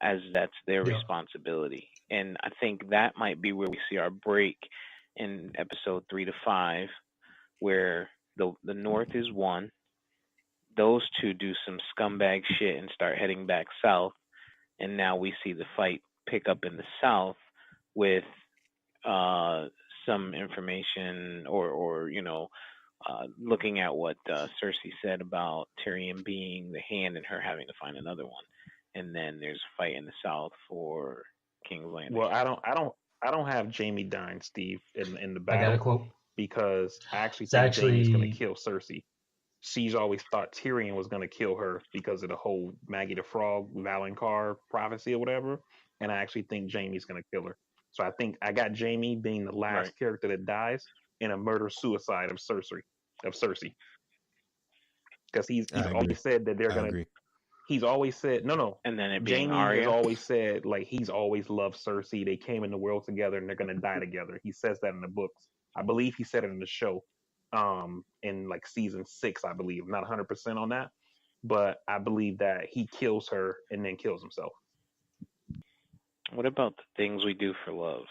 as that's their responsibility. And I think that might be where we see our break in episode 3 to 5, where the North is one. Those two do some scumbag shit and start heading back south, and now we see the fight pick up in the south with some information or looking at what Cersei said about Tyrion being the hand and her having to find another one, and then there's a fight in the south for King's Landing. Well, I don't have Jamie dying, Steve, in the battle. I got a quote because I actually think Jamie's going to kill Cersei. She's always thought Tyrion was going to kill her because of the whole Maggie the Frog, Valonqar prophecy or whatever, and I actually think Jamie's going to kill her. So I think I got Jamie being the last character that dies in a murder-suicide of Cersei. Because he's always said that they're going to... He's always said, no. And then it being Jamie Arya. has always said, like, he's always loved Cersei. They came in the world together and they're going to die together. He says that in the books. I believe he said it in the show in, like, season 6, I believe. I'm not 100% on that. But I believe that he kills her and then kills himself. What about the things we do for love?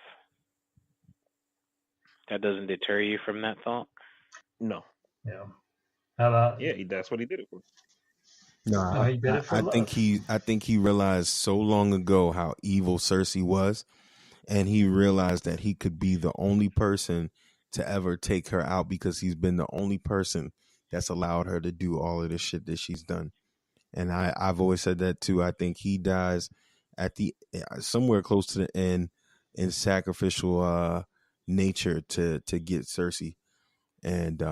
That doesn't deter you from that thought? No. Yeah. How about... Yeah, that's what he did it for. No, he did it for I love. think he realized so long ago how evil Cersei was, and he realized that he could be the only person to ever take her out because he's been the only person that's allowed her to do all of this shit that she's done. And I've always said that too. I think he dies at the somewhere close to the end in sacrificial nature to get Cersei. And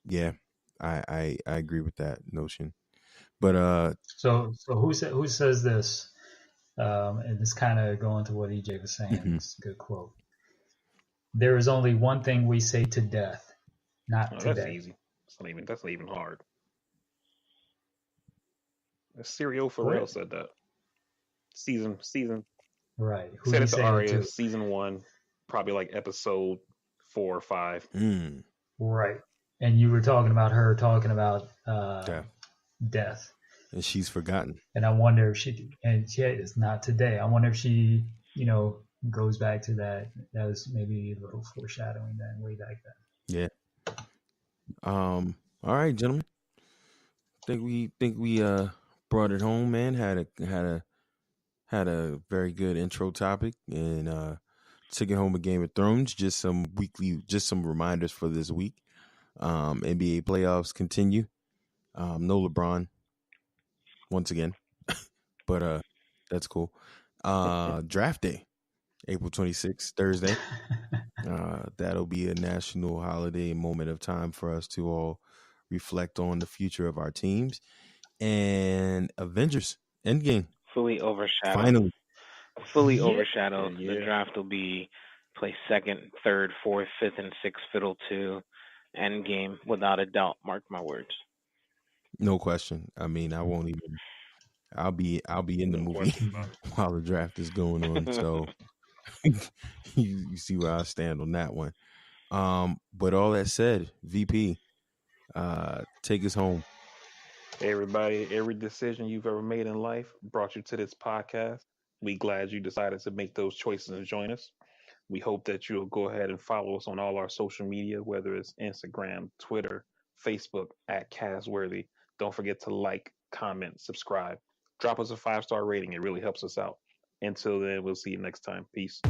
yeah, I agree with that notion. But So who says this? And it's kind of going to what EJ was saying. It's a good quote. There is only one thing we say to death, not Oh, that's today. easy. That's not even hard. Serial Pharrell What? said that. Season Right. Who's said he it to saying it Arya, to? season 1, probably like episode 4 or 5. Right. And you were talking about her talking about death. And she's forgotten. And I wonder if it's not today. I wonder if she, goes back to that. That was maybe a little foreshadowing that way back then. Yeah. All right, gentlemen. Think we brought it home, man. Had a very good intro topic, and took it home with Game of Thrones. Just some reminders for this week. NBA playoffs continue. No LeBron once again, but that's cool. Draft day, April 26th, Thursday. That'll be a national holiday moment of time for us to all reflect on the future of our teams. And Avengers Endgame Fully overshadowed. Finally. Overshadowed. Yeah. The draft will be play second, third, fourth, fifth, and sixth fiddle to Endgame without a doubt. Mark my words. No question. I mean, I won't even. I'll be in the movie while the draft is going on. So you see where I stand on that one. But all that said, VP, take us home. Hey, everybody, every decision you've ever made in life brought you to this podcast. We glad you decided to make those choices and join us. We hope that you'll go ahead and follow us on all our social media, whether it's Instagram, Twitter, Facebook at Casworthy. Don't forget to like, comment, subscribe. Drop us a 5-star rating. It really helps us out. Until then, we'll see you next time. Peace.